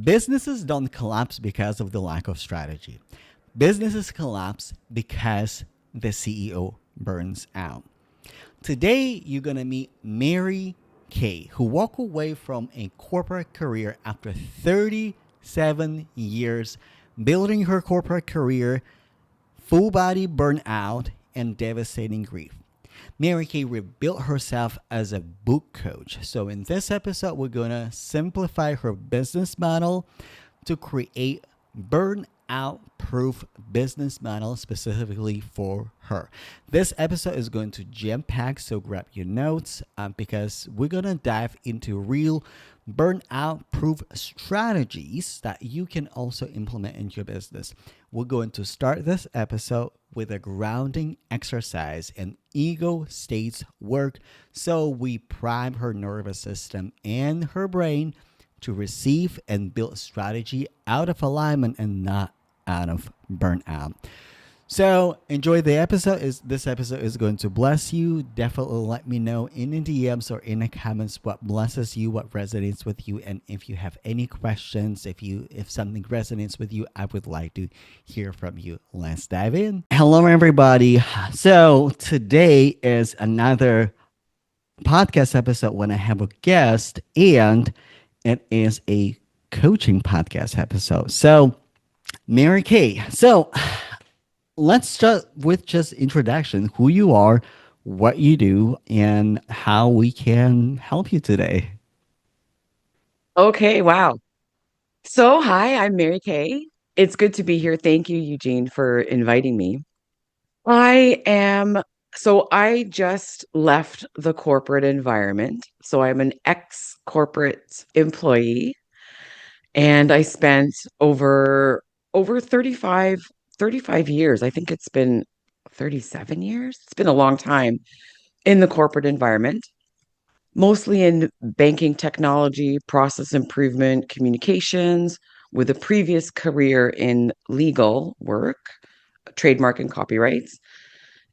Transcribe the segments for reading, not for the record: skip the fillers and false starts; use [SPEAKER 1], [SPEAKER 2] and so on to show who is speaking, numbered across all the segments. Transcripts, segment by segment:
[SPEAKER 1] Businesses don't collapse because of the lack of strategy. Businesses collapse because the CEO burns out. Today, you're going to meet Mary Kay, who walked away from a corporate career after 37 years building her corporate career, full body burnout, and devastating grief. Mary Kay rebuilt herself as a book coach. So, in this episode, we're going to simplify her business model to create burnout proof business model specifically for her. This episode is going to jam pack, so grab your notes because we're going to dive into real burnout proof strategies that you can also implement in your business. We're going to start this episode with a grounding exercise and ego states work so we prime her nervous system and her brain to receive and build strategy out of alignment and not out of burnout. So enjoy the episode. This episode is going to bless you. Definitely let me know in the DMs or in the comments what blesses you, what resonates with you, and if you have any questions, if something resonates with you, I would like to hear from you. Let's dive in. Hello, everybody. So today is another podcast episode when I have a guest, and it is a coaching podcast episode. So Mary Kay. So let's start with just introduction, who you are, what you do, and how we can help you today.
[SPEAKER 2] Okay, wow. So, hi, I'm Mary Kay. It's good to be here. Thank you, Eugene, for inviting me. I am, I just left the corporate environment. So, I'm an ex-corporate employee, and I spent over 35 years. I think it's been 37 years. It's been a long time in the corporate environment, mostly in banking technology, process improvement, communications, with a previous career in legal work, trademark and copyrights.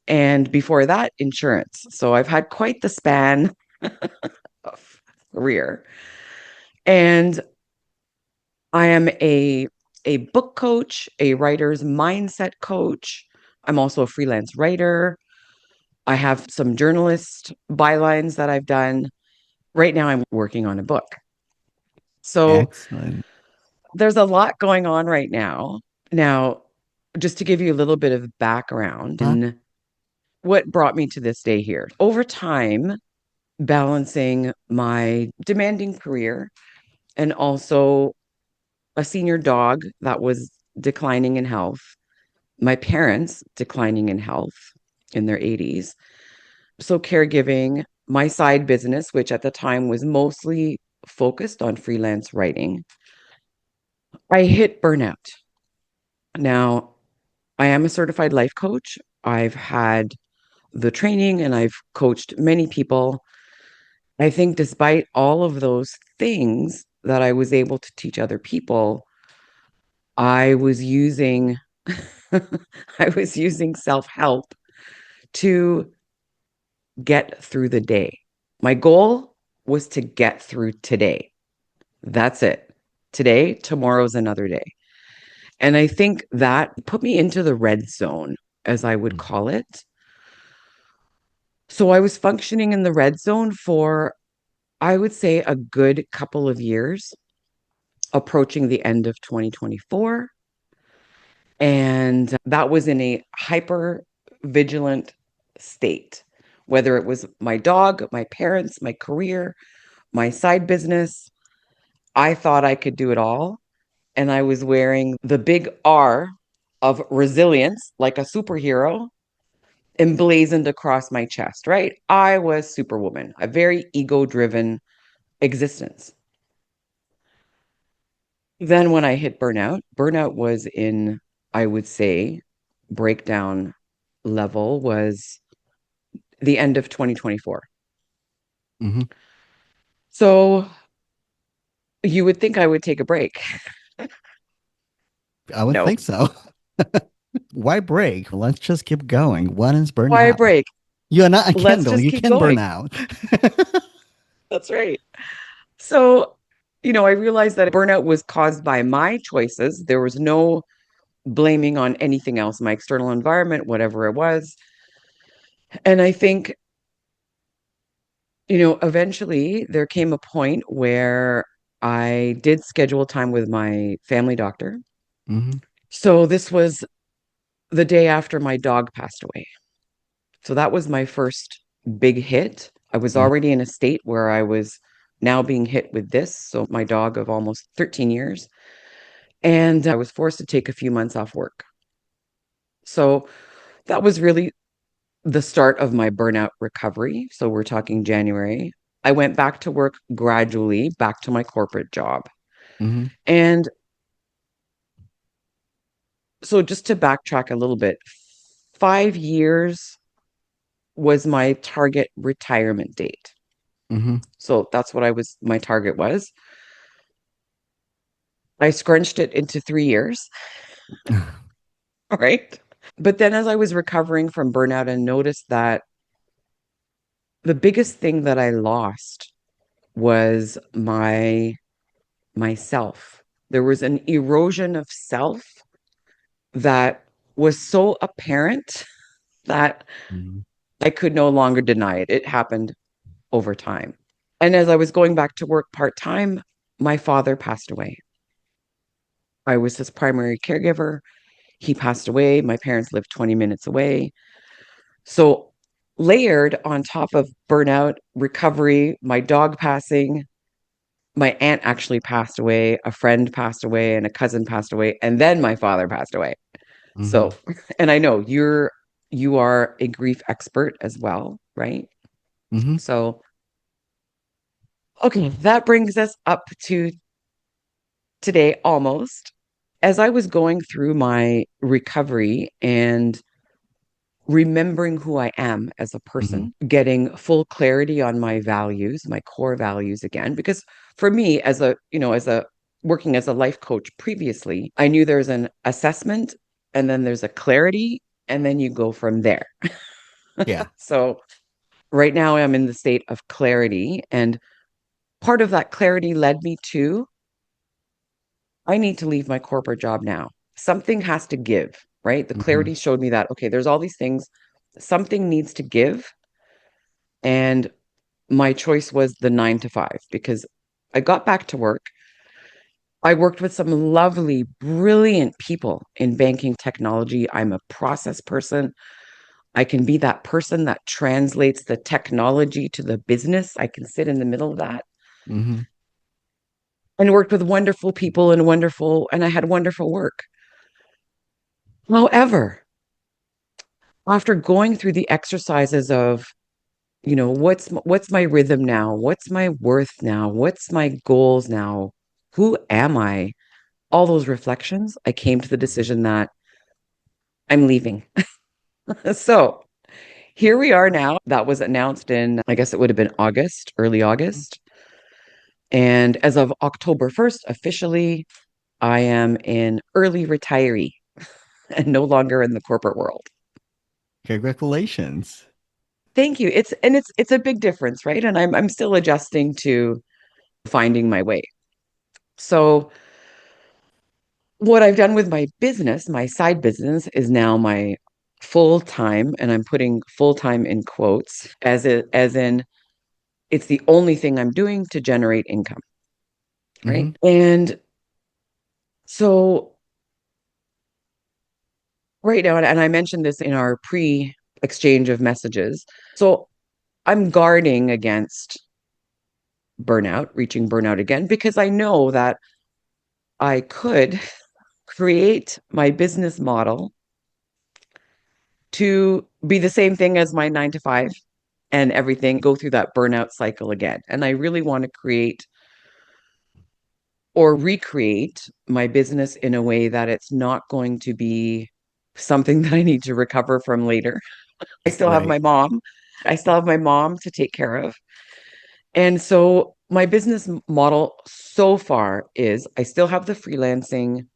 [SPEAKER 2] And before that, insurance. So I've had quite the span of career. And I am a book coach, a writer's mindset coach. I'm also a freelance writer. I have some journalist bylines that I've done. Right now, I'm working on a book. So
[SPEAKER 1] Excellent.
[SPEAKER 2] there's a lot going on right now. Now, just to give you a little bit of background
[SPEAKER 1] Huh?
[SPEAKER 2] and what brought me to this day here. Over time, balancing my demanding career and also a senior dog that was declining in health, my parents declining in health in their 80s. So, caregiving, my side business, which at the time was mostly focused on freelance writing, I hit burnout. Now, I am a certified life coach. I've had the training and I've coached many people. I think despite all of those things that I was able to teach other people, I was using I was using self-help to get through the day. My goal was to get through today. That's it. Today, tomorrow's another day. And I think that put me into the red zone, as I would call it. So I was functioning in the red zone for, I would say, a good couple of years, approaching the end of 2024. And that was in a hyper vigilant state, whether it was my dog, my parents, my career, my side business. I thought I could do it all. And I was wearing the big R of resilience, like a superhero, emblazoned across my chest, right? I was Superwoman, a very ego driven existence. Then when I hit burnout was in, I would say, breakdown level was the end of 2024.
[SPEAKER 1] Mm-hmm.
[SPEAKER 2] So you would think I would take a break.
[SPEAKER 1] I would
[SPEAKER 2] No.
[SPEAKER 1] think so. Why break? Let's just keep going. What is
[SPEAKER 2] Why
[SPEAKER 1] burnout?
[SPEAKER 2] break?
[SPEAKER 1] You're not a
[SPEAKER 2] Let's
[SPEAKER 1] candle.
[SPEAKER 2] just
[SPEAKER 1] You
[SPEAKER 2] keep
[SPEAKER 1] can burn
[SPEAKER 2] going.
[SPEAKER 1] out.
[SPEAKER 2] That's right. So I realized that burnout was caused by my choices. There was no blaming on anything else, my external environment, whatever it was. And I think, eventually there came a point where I did schedule time with my family doctor.
[SPEAKER 1] Mm-hmm.
[SPEAKER 2] So this was the day after my dog passed away. So that was my first big hit. I was already in a state where I was now being hit with this. So my dog of almost 13 years. And I was forced to take a few months off work. So that was really the start of my burnout recovery. So we're talking January. I went back to work gradually, back to my corporate job.
[SPEAKER 1] Mm-hmm.
[SPEAKER 2] And so just to backtrack a little bit, 5 years was my target retirement date.
[SPEAKER 1] Mm-hmm.
[SPEAKER 2] So that's what my target was. I scrunched it into 3 years, right? But then as I was recovering from burnout and noticed that the biggest thing that I lost was myself. There was an erosion of self that was so apparent that
[SPEAKER 1] Mm-hmm.
[SPEAKER 2] I could no longer deny it. It happened over time. And as I was going back to work part time, my father passed away. I was his primary caregiver. He passed away. My parents lived 20 minutes away. So, layered on top of burnout, recovery, my dog passing, my aunt actually passed away, a friend passed away, and a cousin passed away, and then my father passed away.
[SPEAKER 1] Mm-hmm.
[SPEAKER 2] So, and I know you are a grief expert as well, right?
[SPEAKER 1] Mm-hmm.
[SPEAKER 2] So, okay, that brings us up to today almost. As I was going through my recovery and remembering who I am as a
[SPEAKER 1] Mm-hmm.
[SPEAKER 2] person, getting full clarity on my values, my core values again, because for me as a working as a life coach previously, I knew there's an assessment and then there's a clarity and then you go from there.
[SPEAKER 1] Yeah.
[SPEAKER 2] So right now I'm in the state of clarity, and part of that clarity led me to I need to leave my corporate job now. Something has to give, right? The
[SPEAKER 1] Mm-hmm.
[SPEAKER 2] clarity showed me that, okay, there's all these things, something needs to give. And my choice was the 9 to 5 because I got back to work. I worked with some lovely, brilliant people in banking technology. I'm a process person. I can be that person that translates the technology to the business. I can sit in the middle of that
[SPEAKER 1] Mm-hmm.
[SPEAKER 2] and worked with wonderful people and I had wonderful work. However, after going through the exercises of, what's my rhythm now? What's my worth now? What's my goals now? Who am I? All those reflections, I came to the decision that I'm leaving. So here we are now. That was announced in, I guess it would have been August, early August. And as of October 1st, officially, I am in early retiree and no longer in the corporate world.
[SPEAKER 1] Congratulations.
[SPEAKER 2] Thank you. It's a big difference, right? And I'm still adjusting to finding my way. So what I've done with my business, my side business, is now my full time, and I'm putting full time in quotes, as in it's the only thing I'm doing to generate income,
[SPEAKER 1] Mm-hmm.
[SPEAKER 2] right? And so right now, and I mentioned this in our pre exchange of messages. So I'm guarding against burnout, reaching burnout again, because I know that I could create my business model to be the same thing as my 9 to 5 and everything, go through that burnout cycle again. And I really want to create or recreate my business in a way that it's not going to be something that I need to recover from later. I still have
[SPEAKER 1] Right.
[SPEAKER 2] my mom. I still have my mom to take care of. And so my business model so far is I still have the freelancing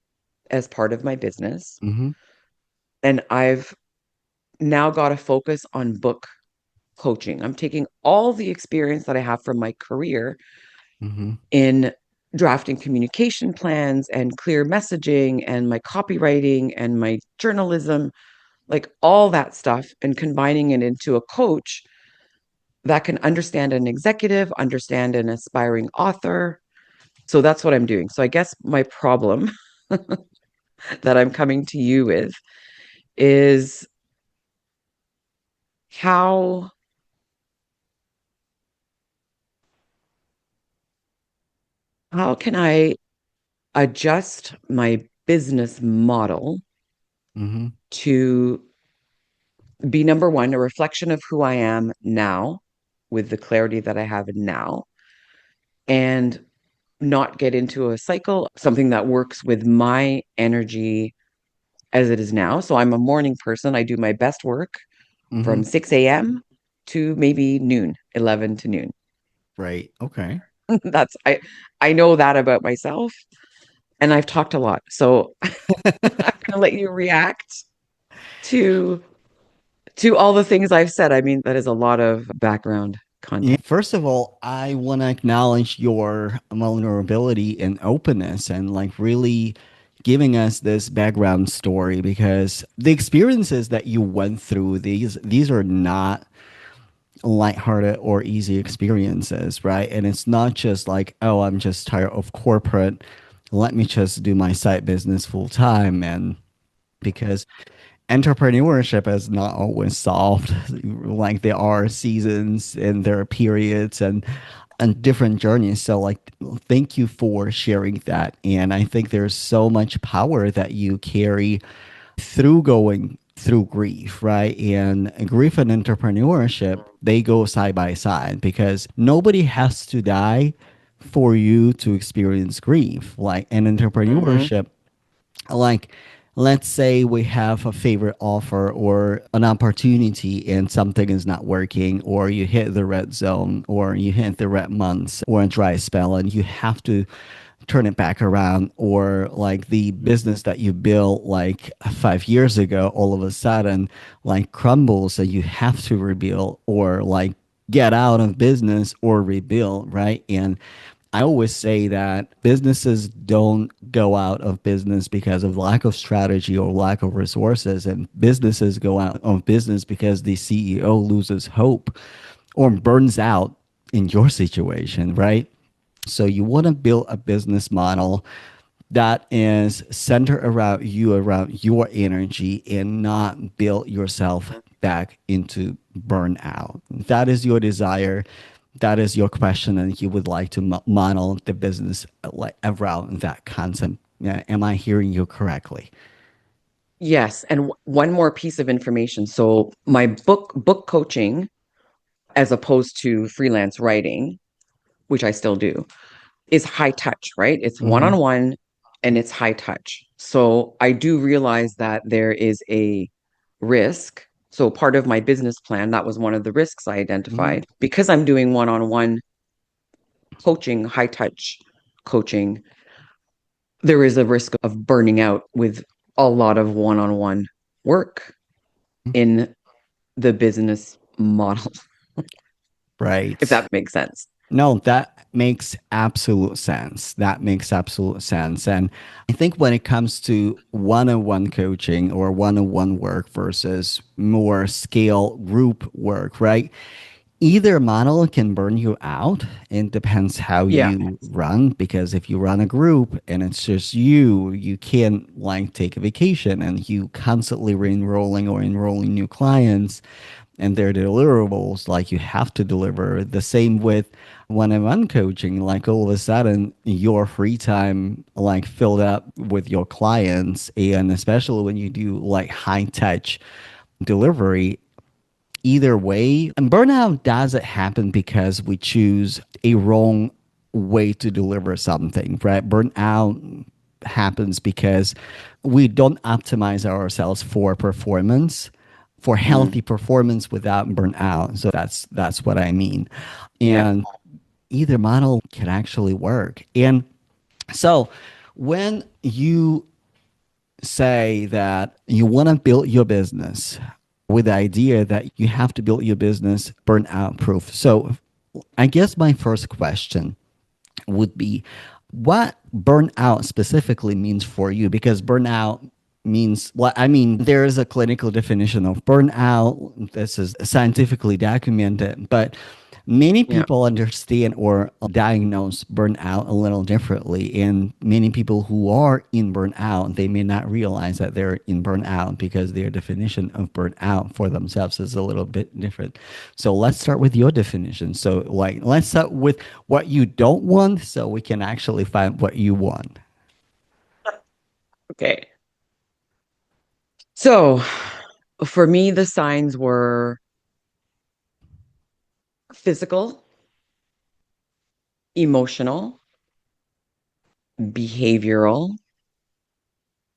[SPEAKER 2] as part of my business.
[SPEAKER 1] Mm-hmm.
[SPEAKER 2] And I've now got to focus on book coaching. I'm taking all the experience that I have from my career
[SPEAKER 1] Mm-hmm.
[SPEAKER 2] in drafting communication plans and clear messaging and my copywriting and my journalism, like all that stuff, and combining it into a coach that can understand an executive, understand an aspiring author. So that's what I'm doing. So I guess my problem that I'm coming to you with is how can I adjust my business model
[SPEAKER 1] Mm-hmm.
[SPEAKER 2] to be, number one, a reflection of who I am now with the clarity that I have now, and not get into a cycle, something that works with my energy as it is now. So I'm a morning person. I do my best work
[SPEAKER 1] Mm-hmm.
[SPEAKER 2] from 6 a.m. to maybe noon, 11 to noon.
[SPEAKER 1] Right. Okay.
[SPEAKER 2] That's I know that about myself, and I've talked a lot. So I'm gonna let you react to all the things I've said. I mean, that is a lot of background
[SPEAKER 1] Yeah.
[SPEAKER 2] content.
[SPEAKER 1] First of all, I want to acknowledge your vulnerability and openness and like really giving us this background story because the experiences that you went through, these are not lighthearted or easy experiences, right? And it's not just like, oh, I'm just tired of corporate. Let me just do my side business full time. And because entrepreneurship is not always solved, like there are seasons and there are periods and different journeys. So like thank you for sharing that. And I think there's so much power that you carry through going through grief, right? And grief and entrepreneurship, they go side by side because nobody has to die for you to experience grief. Like in
[SPEAKER 2] Mm-hmm.
[SPEAKER 1] entrepreneurship, like let's say we have a favorite offer or an opportunity and something is not working, or you hit the red zone, or you hit the red months or a dry spell and you have to turn it back around, or like the business that you built like 5 years ago all of a sudden like crumbles and you have to rebuild or like get out of business or rebuild, right? And I always say that businesses don't go out of business because of lack of strategy or lack of resources, and businesses go out of business because the CEO loses hope or burns out in your situation, right? So you want to build a business model that is centered around your energy, and not build yourself back into burnout. That is your desire. That is your question, and you would like to model the business like around that concept. Yeah, am I hearing you correctly?
[SPEAKER 2] Yes, and one more piece of information. So my book coaching, as opposed to freelance writing, which I still do, is high touch, right? It's one
[SPEAKER 1] Mm-hmm.
[SPEAKER 2] on one and it's high touch. So I do realize that there is a risk. So part of my business plan, that was one of the risks I
[SPEAKER 1] Mm-hmm.
[SPEAKER 2] identified. Because I'm doing one on one coaching, high touch coaching, there is a risk of burning out with a lot of one on one work in the business model, if
[SPEAKER 1] Right.
[SPEAKER 2] that makes sense.
[SPEAKER 1] No, that makes absolute sense. That makes absolute sense. And I think when it comes to one on one coaching or one on one work versus more scale group work, right? Either model can burn you out. It depends how
[SPEAKER 2] Yeah.
[SPEAKER 1] you run, because if you run a group and it's just you can't like take a vacation and you constantly re-enrolling or enrolling new clients and their deliverables, like you have to deliver. The same with one-on-one coaching, like all of a sudden your free time like filled up with your clients, and especially when you do like high touch delivery. Either way, and burnout doesn't happen because we choose a wrong way to deliver something, right? Burnout happens because we don't optimize ourselves for performance, for
[SPEAKER 2] Mm,
[SPEAKER 1] healthy performance without burnout. So that's what I mean.
[SPEAKER 2] yeah.
[SPEAKER 1] And either model can actually work. And so when you say that you want to build your business with the idea that you have to build your business burnout proof. So I guess my first question would be, what burnout specifically means for you, because burnout means what I mean. There is a clinical definition of burnout. This is scientifically documented, but many
[SPEAKER 2] Yeah.
[SPEAKER 1] people understand or diagnose burnout a little differently. And many people who are in burnout, they may not realize that they're in burnout because their definition of burnout for themselves is a little bit different. So let's start with your definition. So, like, let's start with what you don't want so we can actually find what you want.
[SPEAKER 2] Okay. So for me, the signs were physical, emotional, behavioral,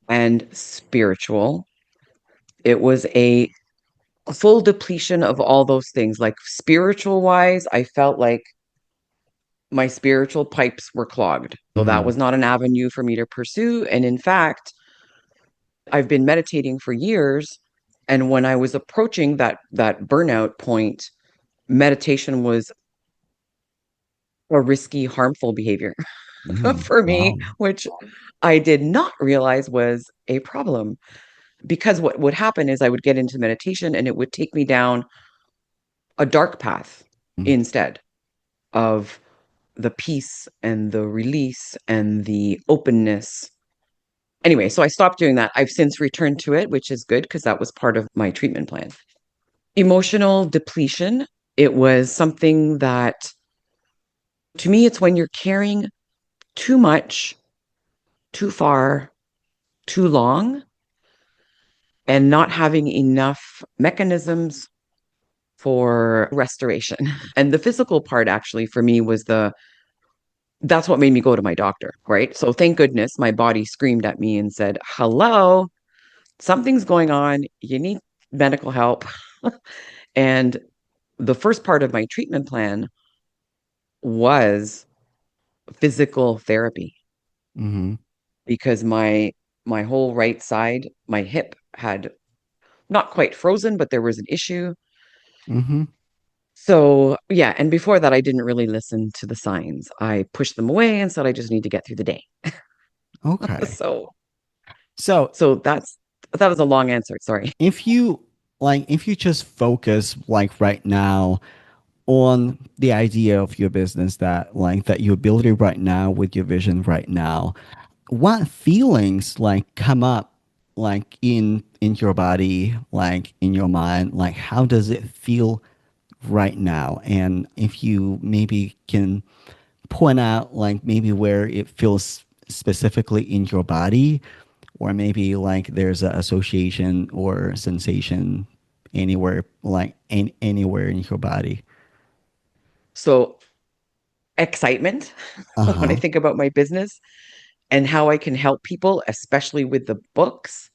[SPEAKER 2] and spiritual. It was a full depletion of all those things. Like spiritual wise, I felt like my spiritual pipes were clogged. So that
[SPEAKER 1] Mm-hmm.
[SPEAKER 2] was not an avenue for me to pursue. And in fact, I've been meditating for years. And when I was approaching that burnout point, meditation was a risky, harmful behavior
[SPEAKER 1] Mm-hmm.
[SPEAKER 2] for me,
[SPEAKER 1] Wow.
[SPEAKER 2] which I did not realize was a problem. Because what would happen is I would get into meditation and it would take me down a dark path instead of the peace and the release and the openness. Anyway, so I stopped doing that. I've since returned to it, which is good because that was part of my treatment plan. Emotional depletion, it was something that to me, it's when you're carrying too much, too far, too long, and not having enough mechanisms for restoration. And the physical part actually for me was that's what made me go to my doctor, right? So thank goodness my body screamed at me and said, "Hello, something's going on. You need medical help." And the first part of my treatment plan was physical therapy
[SPEAKER 1] Mm-hmm.
[SPEAKER 2] because my whole right side, my hip had not quite frozen, but there was an issue.
[SPEAKER 1] Mm-hmm.
[SPEAKER 2] So, yeah, and before that I didn't really listen to the signs. I pushed them away and said I just need to get through the day.
[SPEAKER 1] Okay.
[SPEAKER 2] So,
[SPEAKER 1] So
[SPEAKER 2] so that was a long answer, sorry.
[SPEAKER 1] if you if you just focus like right now on the idea of your business, that that you're building right now with your vision right now, what feelings come up in your body, in your mind, how does it feel right now? And if you maybe can point out maybe where it feels specifically in your body, or maybe there's an association or sensation anywhere anywhere in your body.
[SPEAKER 2] So, excitement when I
[SPEAKER 1] Uh-huh.
[SPEAKER 2] think about my business and how I can help people, especially with the books,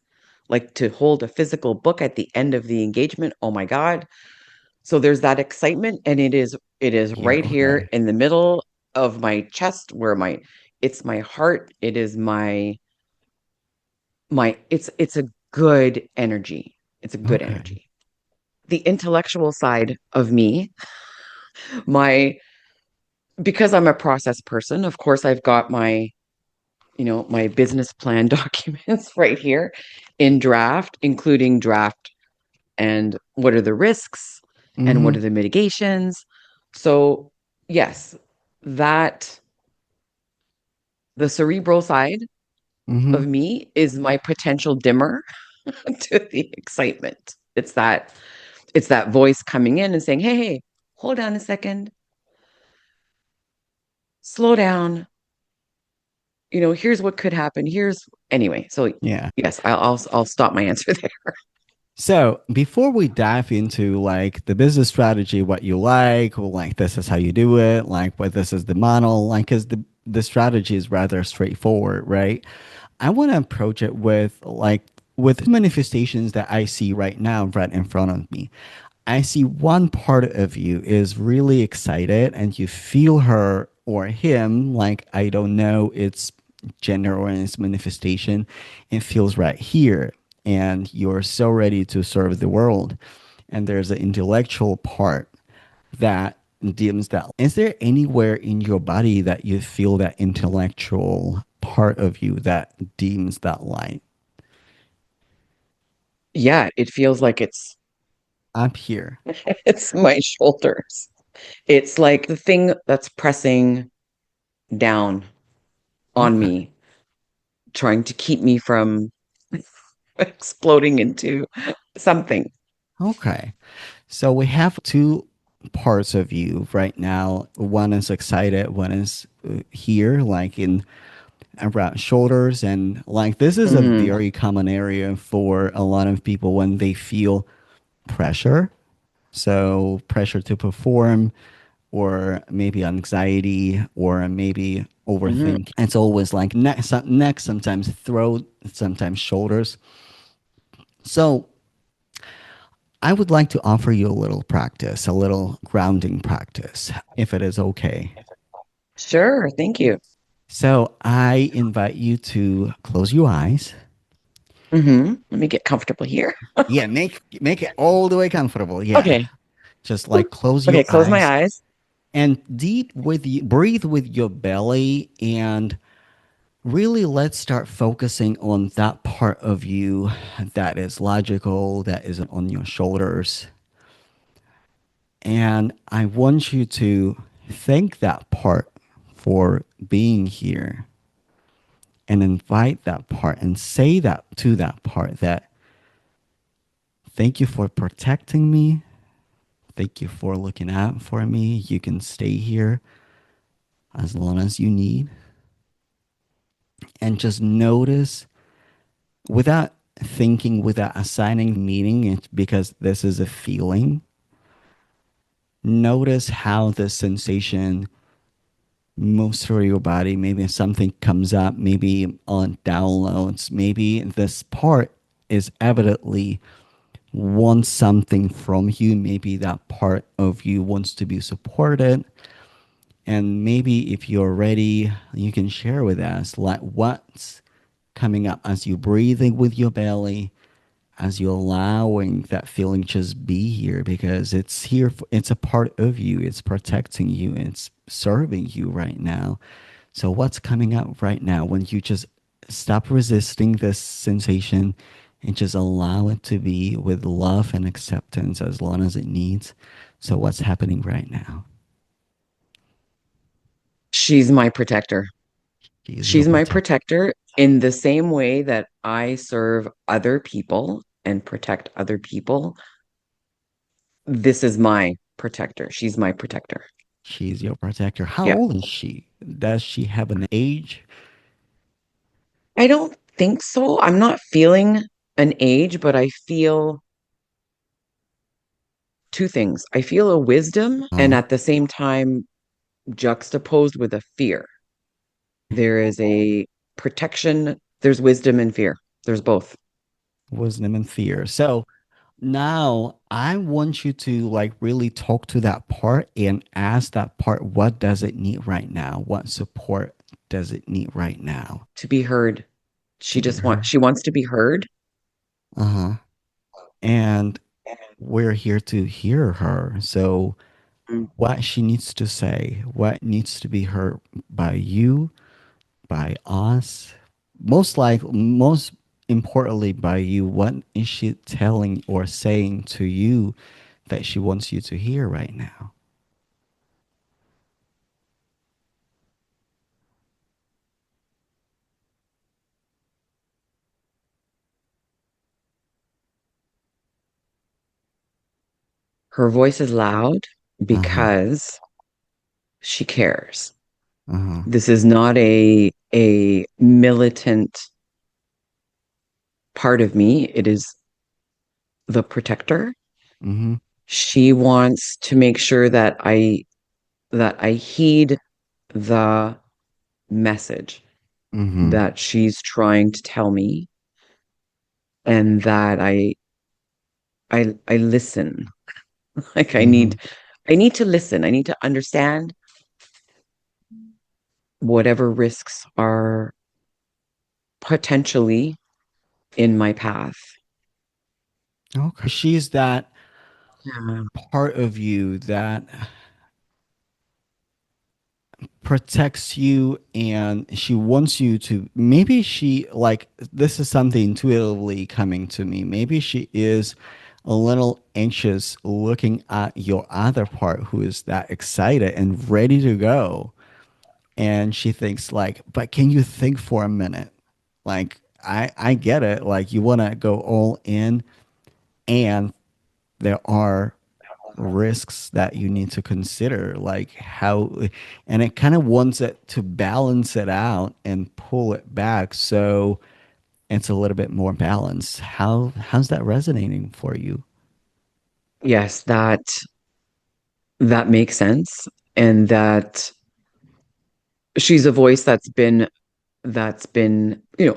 [SPEAKER 2] like to hold a physical book at the end of the engagement. Oh my God. So there's that excitement and it is
[SPEAKER 1] Yeah,
[SPEAKER 2] right here
[SPEAKER 1] okay.
[SPEAKER 2] in the middle of my chest where it's my heart. It is it's a good energy. It's a good
[SPEAKER 1] Okay.
[SPEAKER 2] energy. The intellectual side of me, my because I'm a process person, of course I've got my business plan documents right here in draft, including draft and what are the risks and what
[SPEAKER 1] Mm-hmm.
[SPEAKER 2] are the mitigations. So, yes, that the cerebral side
[SPEAKER 1] Mm-hmm.
[SPEAKER 2] of me is my potential dimmer to the excitement. It's that voice coming in and saying, "Hey, hey, hold on a second. Slow down. Here's what could happen. Here's anyway." So,
[SPEAKER 1] Yeah.
[SPEAKER 2] yes, I'll stop my answer there.
[SPEAKER 1] So before we dive into the business strategy, what you like, or this is how you do it, what this is the model, because the strategy is rather straightforward, right? I want to approach it with with manifestations that I see right now right in front of me. I see one part of you is really excited and you feel her or him, I don't know its gender or its manifestation. It feels right here. And you're so ready to serve the world. And there's an intellectual part that dims that. Is there anywhere in your body that you feel that intellectual part of you that dims that light?
[SPEAKER 2] Yeah, it feels like
[SPEAKER 1] Up here.
[SPEAKER 2] it's my shoulders. It's like the thing that's pressing down on
[SPEAKER 1] Okay.
[SPEAKER 2] me, trying to keep me from exploding into something.
[SPEAKER 1] Okay. So we have two parts of you right now. One is excited, one is here, like in around shoulders. And like this is a
[SPEAKER 2] Hmm.
[SPEAKER 1] very common area for a lot of people when they feel pressure. So pressure to perform, or maybe anxiety, or maybe
[SPEAKER 2] Hmm.
[SPEAKER 1] overthink. It's always like neck, sometimes throat, sometimes shoulders. So I would like to offer you a little practice, a little grounding practice, if it is okay.
[SPEAKER 2] Sure, thank you.
[SPEAKER 1] So I invite you to close your eyes.
[SPEAKER 2] Let me get comfortable here.
[SPEAKER 1] Yeah, make it all the way comfortable. Yeah.
[SPEAKER 2] Okay.
[SPEAKER 1] Just like close
[SPEAKER 2] Okay,
[SPEAKER 1] your
[SPEAKER 2] close my
[SPEAKER 1] eyes
[SPEAKER 2] eyes.
[SPEAKER 1] and breathe with your belly, and really let's start focusing on that part of you that is logical, that is on your shoulders. And I want you to thank that part for being here, and invite that part and say that to that part that thank you for protecting me. Thank you for looking out for me. You can stay here as long as you need. And just notice without thinking, without assigning meaning, it's because this is a feeling. Notice how the sensation moves through your body. Maybe something comes up, maybe on downloads, maybe this part is evidently wants something from you. Maybe that part of you wants to be supported. And maybe if you're ready, you can share with us like what's coming up as you're breathing with your belly, as you're allowing that feeling just be here, because it's here, it's a part of you, it's protecting you, it's serving you right now. So what's coming up right now when you just stop resisting this sensation and just allow it to be with love and acceptance as long as it needs? So what's happening right now?
[SPEAKER 2] She's my protector.
[SPEAKER 1] She is your
[SPEAKER 2] She's my
[SPEAKER 1] protector.
[SPEAKER 2] protector in the same way that I serve other people and protect other people. This is my protector. She's my protector.
[SPEAKER 1] She's your protector. How
[SPEAKER 2] Yeah.
[SPEAKER 1] old is she? Does she have an age?
[SPEAKER 2] I don't think so. I'm not feeling an age, but I feel two things. I feel a wisdom and
[SPEAKER 1] Uh,
[SPEAKER 2] at the same time juxtaposed with a fear. There is a protection, there's wisdom and fear. There's both.
[SPEAKER 1] wisdom and fear. So now I want you to like really talk to that part and ask that part, what does it need right now? What support does it need right now
[SPEAKER 2] To be heard.
[SPEAKER 1] to be heard?
[SPEAKER 2] She wants to be heard.
[SPEAKER 1] Uh-huh. And we're here to hear her. So
[SPEAKER 2] Mm.
[SPEAKER 1] what she needs to say, what needs to be heard by you, by us, most importantly by you, what is she telling or saying to you that she wants you to hear right now?
[SPEAKER 2] Her voice is loud
[SPEAKER 1] Uh-huh.
[SPEAKER 2] because she cares.
[SPEAKER 1] Uh-huh.
[SPEAKER 2] This is not a militant part of me. It is the protector.
[SPEAKER 1] Mm-hmm.
[SPEAKER 2] She wants to make sure that I heed the message
[SPEAKER 1] Mm-hmm.
[SPEAKER 2] that she's trying to tell me and that I listen. Like
[SPEAKER 1] Mm-hmm.
[SPEAKER 2] I need to listen. I need to understand whatever risks are potentially in my path.
[SPEAKER 1] Okay. She's that
[SPEAKER 2] Yeah.
[SPEAKER 1] part of you that protects you and she wants you to, maybe she like, this is something intuitively coming to me, maybe she is a little anxious looking at your other part who is that excited and ready to go, and she thinks like, but can you think for a minute? Like, I get it, like you want to go all in, and there are risks that you need to consider, like how, and it kind of wants it to balance it out and pull it back so it's a little bit more balanced. How's that resonating for you?
[SPEAKER 2] Yes, that makes sense. And that she's a voice that's been,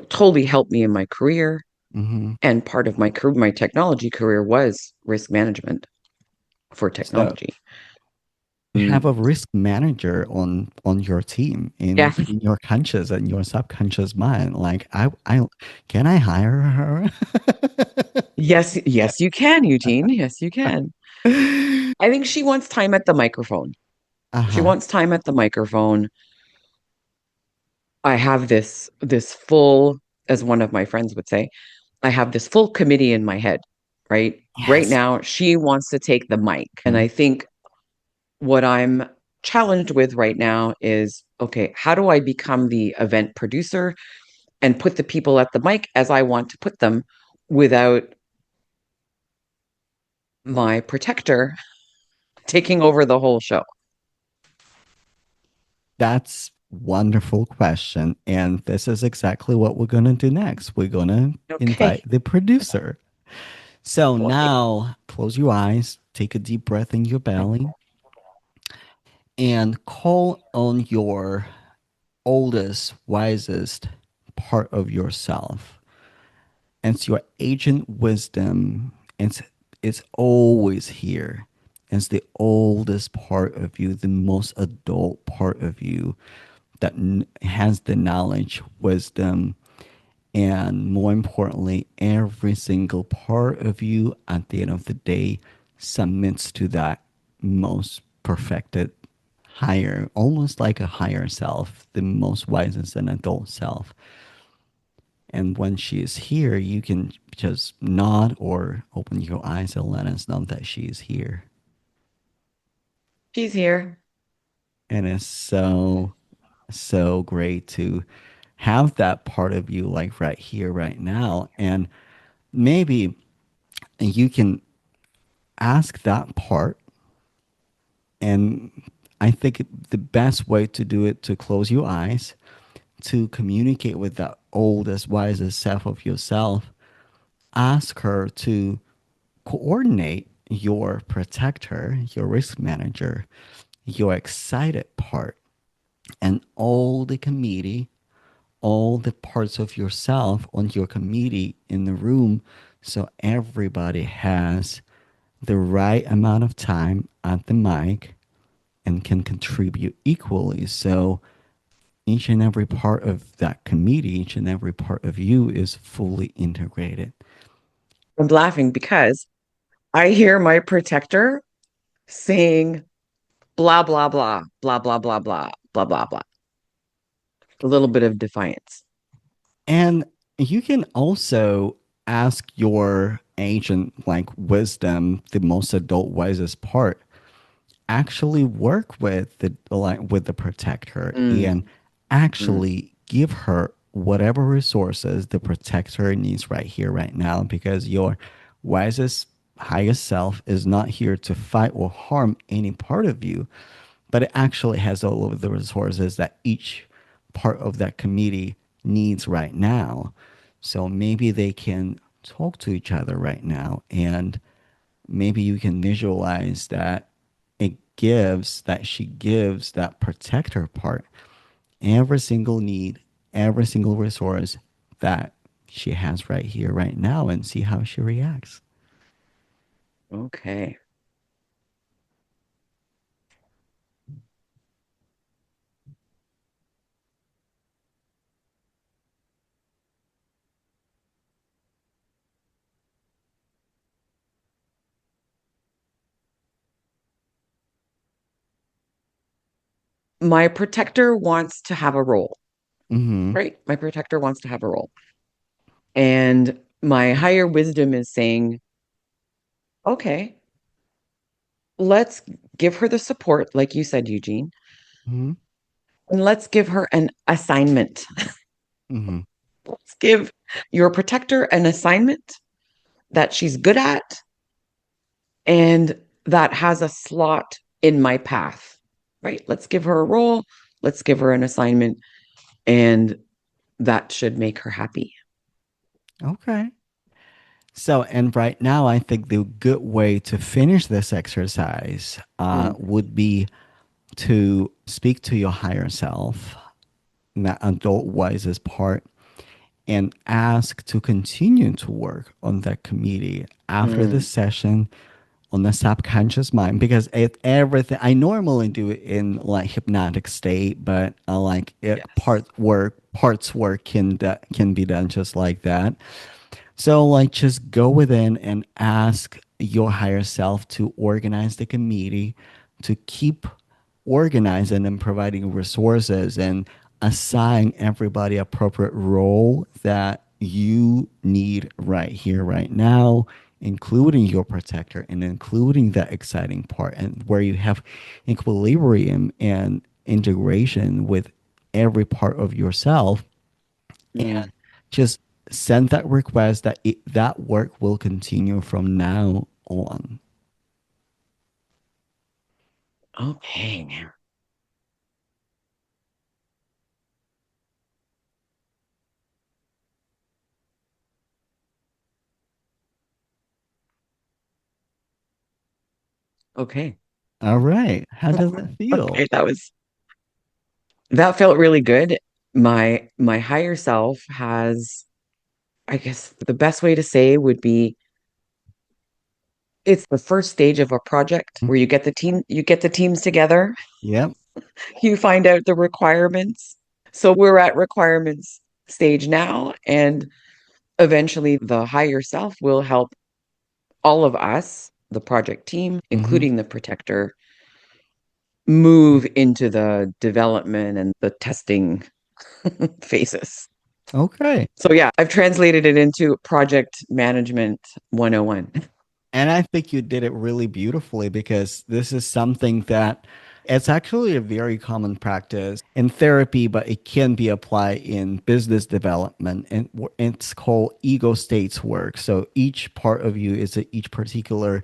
[SPEAKER 2] totally helped me in my career.
[SPEAKER 1] Hmm.
[SPEAKER 2] And part of my career, my technology career was risk management for
[SPEAKER 1] So
[SPEAKER 2] technology.
[SPEAKER 1] you have a
[SPEAKER 2] Mm,
[SPEAKER 1] risk manager on your team
[SPEAKER 2] yeah.
[SPEAKER 1] in your conscious and your subconscious mind. Like, I can I hire her?
[SPEAKER 2] Yes, yes, you can, Eugene. Yes, you can. I think she wants time at the microphone. She
[SPEAKER 1] Uh-huh.
[SPEAKER 2] wants time at the microphone. I have this full, as one of my friends would say, I have this full committee in my head, right? Right
[SPEAKER 1] Yes.
[SPEAKER 2] now, she wants to take the mic. And I think what I'm challenged with right now is, okay, how do I become the event producer and put the people at the mic as I want to put them without my protector taking over the whole show?
[SPEAKER 1] That's wonderful question. And this is exactly what we're going to do next. We're going to invite
[SPEAKER 2] Okay.
[SPEAKER 1] the producer. So
[SPEAKER 2] Boy.
[SPEAKER 1] now close your eyes, take a deep breath in your belly, and call on your oldest, wisest part of yourself. It's your ancient wisdom. It's always here. It's the oldest part of you, the most adult part of you that has the knowledge, wisdom, and more importantly, every single part of you at the end of the day submits to that most perfected higher, almost like a higher self, the most wisest and adult self. And when she is here, you can just nod or open your eyes and let us know that she is here.
[SPEAKER 2] She's here.
[SPEAKER 1] And it's so, so great to have that part of you like right here, right now. And maybe you can ask that part. And I think the best way to do it to close your eyes, to communicate with that oldest, wisest self of yourself. Ask her to coordinate your protector, your risk manager, your excited part, and all the committee, all the parts of yourself on your committee in the room, so everybody has the right amount of time at the mic and can contribute equally. So each and every part of that committee, each and every part of you is fully integrated.
[SPEAKER 2] I'm laughing because I hear my protector saying blah, blah, blah, blah, blah, blah, blah, blah, blah, blah. A little bit of defiance.
[SPEAKER 1] And you can also ask your agent, like wisdom, the most adult wisest part, actually work with the like with the protector and
[SPEAKER 2] Mm, mm.
[SPEAKER 1] actually give her whatever resources the protector needs right here, right now, because your wisest, highest self is not here to fight or harm any part of you, but it actually has all of the resources that each part of that committee needs right now. So maybe they can talk to each other right now, and maybe you can visualize that she gives that protector part every single need, every single resource that she has right here, right now, and see how she reacts.
[SPEAKER 2] Okay. my protector wants to have a role,
[SPEAKER 1] Mm-hmm.
[SPEAKER 2] right? My protector wants to have a role. And my higher wisdom is saying, okay, let's give her the support, like you said, Eugene,
[SPEAKER 1] Mm-hmm.
[SPEAKER 2] and let's give her an assignment.
[SPEAKER 1] Mm-hmm.
[SPEAKER 2] Let's give your protector an assignment that she's good at and that has a slot in my path, right? Let's give her a role, let's give her an assignment, and that should make her happy.
[SPEAKER 1] Okay. So, and right now, I think the good way to finish this exercise
[SPEAKER 2] Mm,
[SPEAKER 1] would be to speak to your higher self, that adult wisest part, and ask to continue to work on that committee after the
[SPEAKER 2] mm,
[SPEAKER 1] session on the subconscious mind, because everything I normally do it in like hypnotic state, but like it
[SPEAKER 2] yes.
[SPEAKER 1] parts work can be done just like that. So, like, just go within and ask your higher self to organize the committee, to keep organizing and providing resources and assign everybody appropriate role that you need right here, right now, including your protector and including that exciting part, and where you have equilibrium and integration with every part of yourself,
[SPEAKER 2] Mm,
[SPEAKER 1] just send that request that that work will continue from now on.
[SPEAKER 2] okay. Okay.
[SPEAKER 1] All right. How does that feel?
[SPEAKER 2] Okay. That felt really good. My higher self has, I guess the best way to say would be it's the first stage of a project
[SPEAKER 1] Mm.
[SPEAKER 2] where you get the teams together,
[SPEAKER 1] Yep.
[SPEAKER 2] you find out the requirements. So we're at requirements stage now, and eventually the higher self will help all of us, the project team,
[SPEAKER 1] Hmm.
[SPEAKER 2] including the protector, move into the development and the testing phases.
[SPEAKER 1] Okay.
[SPEAKER 2] So yeah, I've translated it into project management 101.
[SPEAKER 1] And I think you did it really beautifully, because this is something that it's actually a very common practice in therapy, but it can be applied in business development. And it's called ego states work. So each part of you is each particular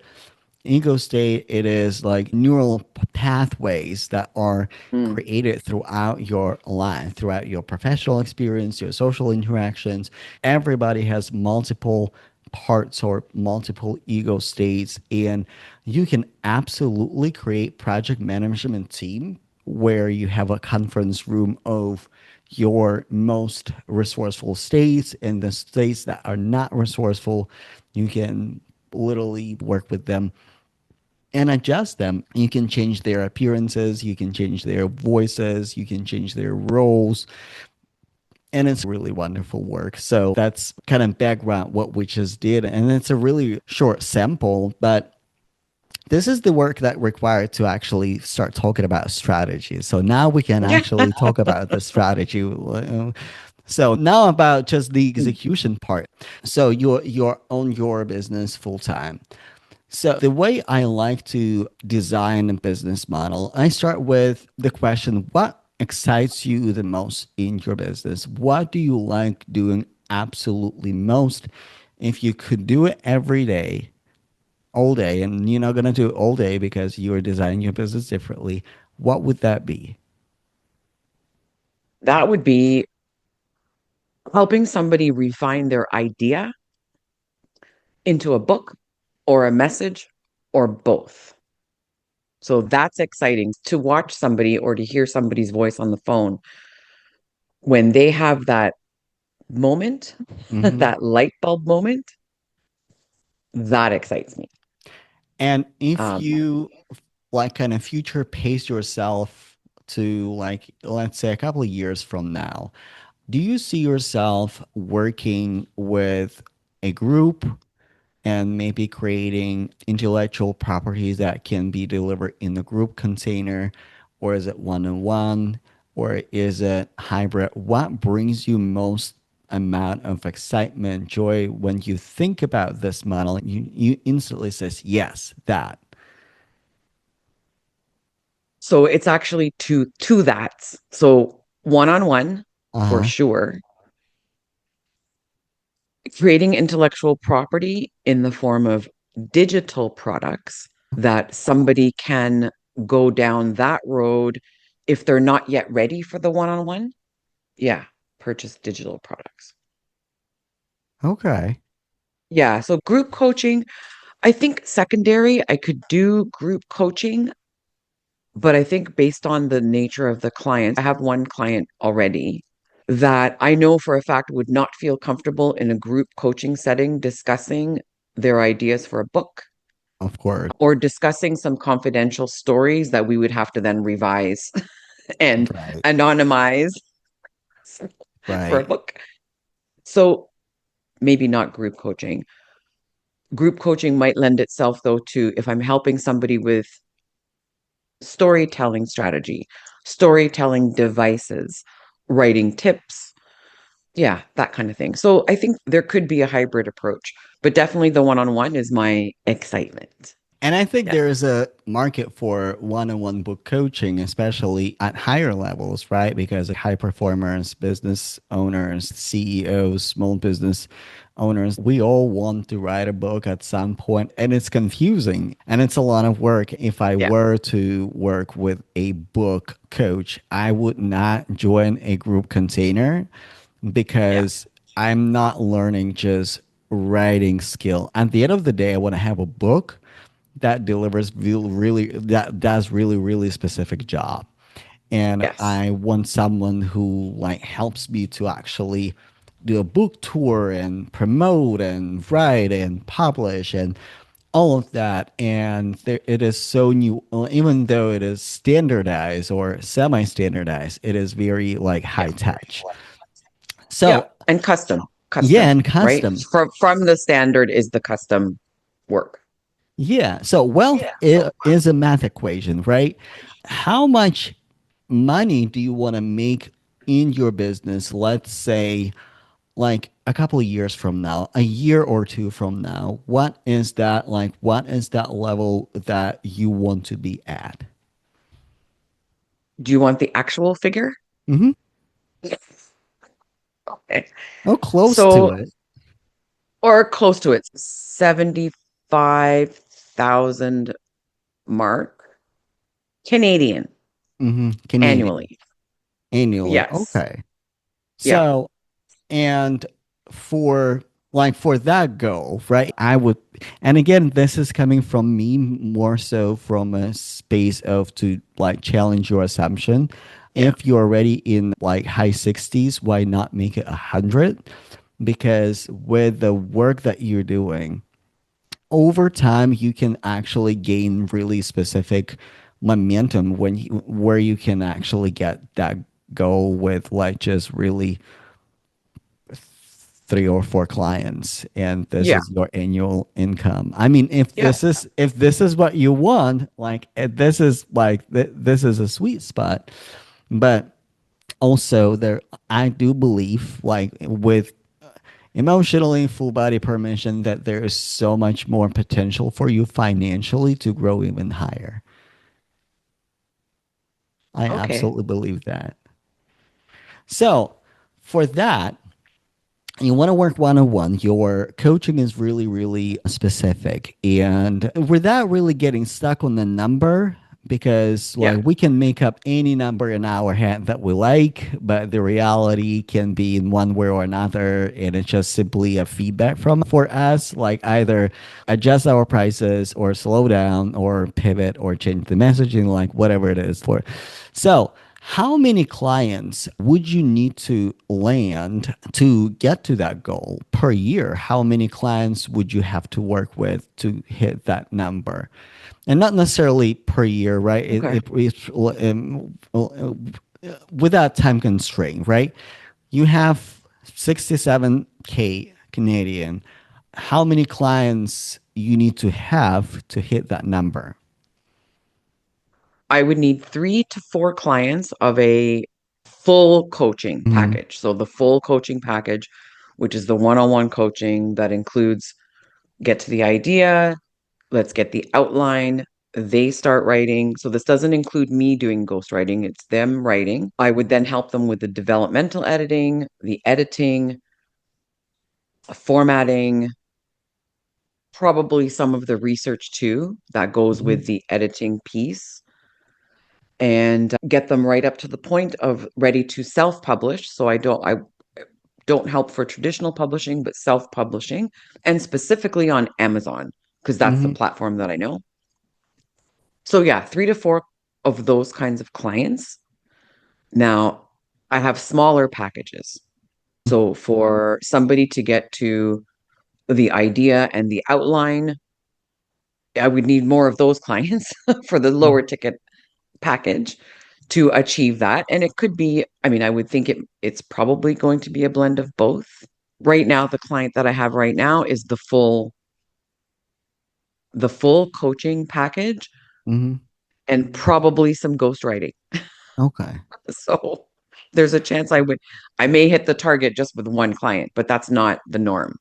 [SPEAKER 1] ego state. It is like neural pathways that are
[SPEAKER 2] Mm,
[SPEAKER 1] created throughout your life, throughout your professional experience, your social interactions. Everybody has multiple parts or multiple ego states, and you can absolutely create project management team where you have a conference room of your most resourceful states, and the states that are not resourceful, you can literally work with them and adjust them. You can change their appearances, you can change their voices, you can change their roles, and it's really wonderful work. So that's kind of background what we just did, and it's a really short sample, but this is the work that required to actually start talking about strategy. So now we can
[SPEAKER 2] yeah.
[SPEAKER 1] actually talk about the strategy. So now about just the execution part. So you're on your business full time. So, the way I like to design a business model, I start with the question: what excites you the most in your business? What do you like doing absolutely most? If you could do it every day, all day, and you're not going to do it all day because you are designing your business differently, what would that be?
[SPEAKER 2] That would be helping somebody refine their idea into a book or a message or both. So that's exciting to watch somebody or to hear somebody's voice on the phone when they have that moment,
[SPEAKER 1] Hmm.
[SPEAKER 2] that light bulb moment. That excites me.
[SPEAKER 1] And if
[SPEAKER 2] Um,
[SPEAKER 1] you like kind of future pace yourself to, like, let's say a couple of years from now, do you see yourself working with a group and maybe creating intellectual properties that can be delivered in the group container? or is it one-on-one, or is it hybrid? What brings you most amount of excitement, joy when you think about this model? You instantly says yes, that.
[SPEAKER 2] So it's actually two that's. So one-on-one for
[SPEAKER 1] Uh-huh.
[SPEAKER 2] sure. Creating intellectual property in the form of digital products that somebody can go down that road if they're not yet ready for the one-on-one. Yeah, purchase digital products.
[SPEAKER 1] Okay.
[SPEAKER 2] Yeah, so group coaching, I think secondary, I could do group coaching, but I think based on the nature of the clients, I have one client already that I know for a fact would not feel comfortable in a group coaching setting discussing their ideas for a book
[SPEAKER 1] Of course.
[SPEAKER 2] or discussing some confidential stories that we would have to then revise and
[SPEAKER 1] Right.
[SPEAKER 2] anonymize for a
[SPEAKER 1] Right.
[SPEAKER 2] book. So maybe not group coaching. Group coaching might lend itself, though, to if I'm helping somebody with storytelling strategy, storytelling devices, writing tips. Yeah, that kind of thing. So I think there could be a hybrid approach, but definitely the one on one is my excitement.
[SPEAKER 1] And I think
[SPEAKER 2] Yeah.
[SPEAKER 1] there is a market for one-on-one book coaching, especially at higher levels, right? Because high performers, business owners, CEOs, small business owners, we all want to write a book at some point, and it's confusing and it's a lot of work. If I
[SPEAKER 2] Yeah.
[SPEAKER 1] were to work with a book coach, I would not join a group container
[SPEAKER 2] Yeah.
[SPEAKER 1] because I'm not learning just writing skill. At the end of the day, I want to have a book that delivers really that does really specific job, and
[SPEAKER 2] Yes.
[SPEAKER 1] I want someone who like helps me to actually do a book tour and promote and write and publish and all of that. And there, it is so new, even though it is standardized or semi-standardized, it is very like
[SPEAKER 2] Yeah.
[SPEAKER 1] high touch.
[SPEAKER 2] Yeah.
[SPEAKER 1] So
[SPEAKER 2] And
[SPEAKER 1] yeah,
[SPEAKER 2] custom,
[SPEAKER 1] and
[SPEAKER 2] right?
[SPEAKER 1] custom.
[SPEAKER 2] From the standard is the custom work.
[SPEAKER 1] Yeah. So wealth is a math equation, right? How much money do you want to make in your business? Let's say like a couple of years from now, a year or two from now. What is that like? What is that level that you want to be at?
[SPEAKER 2] Do you want the actual figure?
[SPEAKER 1] Mm-hmm.
[SPEAKER 2] Okay.
[SPEAKER 1] Oh, close to
[SPEAKER 2] So,
[SPEAKER 1] it.
[SPEAKER 2] or close to it, 75,000 mark Canadian
[SPEAKER 1] Mm-hmm. Canadian
[SPEAKER 2] annually.
[SPEAKER 1] annually.
[SPEAKER 2] Yes.
[SPEAKER 1] Okay.
[SPEAKER 2] Yeah.
[SPEAKER 1] So and for like for that goal, right? I would, and again, this is coming from me more so from a space of to like challenge your assumption.
[SPEAKER 2] Yeah.
[SPEAKER 1] If you're already in like high 60s, why not make it 100? Because with the work that you're doing, over time, you can actually gain really specific momentum when where you can actually get that goal with like just really three or four clients, and this
[SPEAKER 2] Yeah.
[SPEAKER 1] is your annual income. I mean, if
[SPEAKER 2] Yeah.
[SPEAKER 1] this is what you want, like this is like this is a sweet spot. But also there, I do believe like with emotionally full body permission that there is so much more potential for you financially to grow even higher. I
[SPEAKER 2] Okay.
[SPEAKER 1] absolutely believe that. So for that, you want to work one-on-one, your coaching is really specific, and without really getting stuck on the number, because
[SPEAKER 2] Yeah.
[SPEAKER 1] like we can make up any number in our head that we like, but the reality can be in one way or another, and it's just simply a feedback from for us, like either adjust our prices or slow down or pivot or change the messaging, like whatever it is for. So how many clients would you need to land to get to that goal per year? How many clients would you have to work with to hit that number? And not necessarily per year, right?
[SPEAKER 2] Okay.
[SPEAKER 1] It's without time constraint, right? You have 67K Canadian. How many clients you need to have to hit that number?
[SPEAKER 2] I would need 3 to 4 clients of a full coaching
[SPEAKER 1] Mm-hmm.
[SPEAKER 2] package. So the full coaching package, which is the one-on-one coaching that includes get to the idea, let's get the outline. They start writing. So this doesn't include me doing ghostwriting, it's them writing. I would then help them with the developmental editing, the editing, formatting, probably some of the research too that goes
[SPEAKER 1] Mm-hmm.
[SPEAKER 2] with the editing piece, and get them right up to the point of ready to self-publish. So I don't help for traditional publishing, but self-publishing, and specifically on Amazon, because that's the
[SPEAKER 1] Mm-hmm.
[SPEAKER 2] platform that I know. So yeah, 3 to 4 of those kinds of clients. Now, I have smaller packages. So for somebody to get to the idea and the outline, I would need more of those clients for the lower ticket package to achieve that. And it could be, I mean, I would think it's probably going to be a blend of both. Right now, the client that I have right now is the full coaching package
[SPEAKER 1] Mm-hmm.
[SPEAKER 2] and probably some ghostwriting.
[SPEAKER 1] Okay.
[SPEAKER 2] So there's a chance I may hit the target just with one client, but that's not the norm.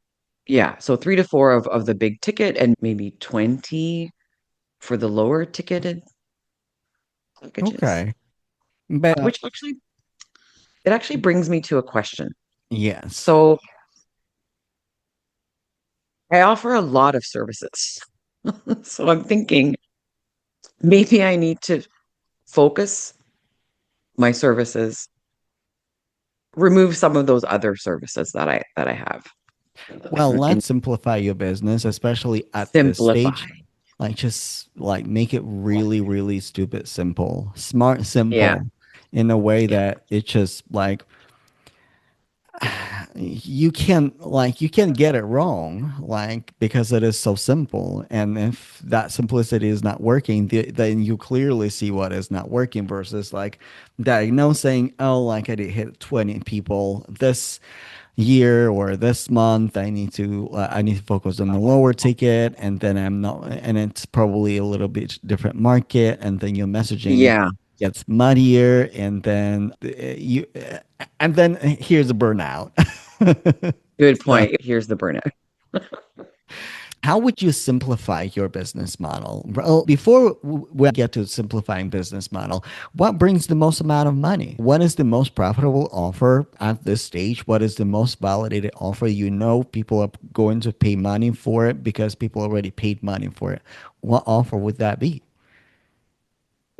[SPEAKER 2] Yeah. So 3 to 4 of the big ticket and maybe 20 for the lower ticketed packages,
[SPEAKER 1] Okay. But
[SPEAKER 2] which actually, it actually brings me to a question.
[SPEAKER 1] yes.
[SPEAKER 2] So I offer a lot of services. So I'm thinking maybe I need to focus my services, remove some of those other services that I have,
[SPEAKER 1] Well,
[SPEAKER 2] and
[SPEAKER 1] let's simplify your business, especially at this
[SPEAKER 2] simplify.
[SPEAKER 1] stage. Like just like make it really, really stupid simple, smart,
[SPEAKER 2] Yeah.
[SPEAKER 1] simple, in a way
[SPEAKER 2] Yeah.
[SPEAKER 1] that it just like you can get it wrong, like because it is so simple. And if that simplicity is not working, then you clearly see what is not working versus like diagnosing, oh, like I did hit 20 people this year or this month. I need to focus on the lower ticket, and then I'm not, and it's probably a little bit different market, and then your messaging
[SPEAKER 2] Yeah.
[SPEAKER 1] gets muddier, and then and then here's a burnout.
[SPEAKER 2] Good
[SPEAKER 1] So
[SPEAKER 2] point. Here's the burnout.
[SPEAKER 1] how would you simplify your business model? Well, before we get to simplifying business model, what brings the most amount of money? What is the most profitable offer at this stage? What is the most validated offer? You know, people are going to pay money for it because people already paid money for it. What offer would that be?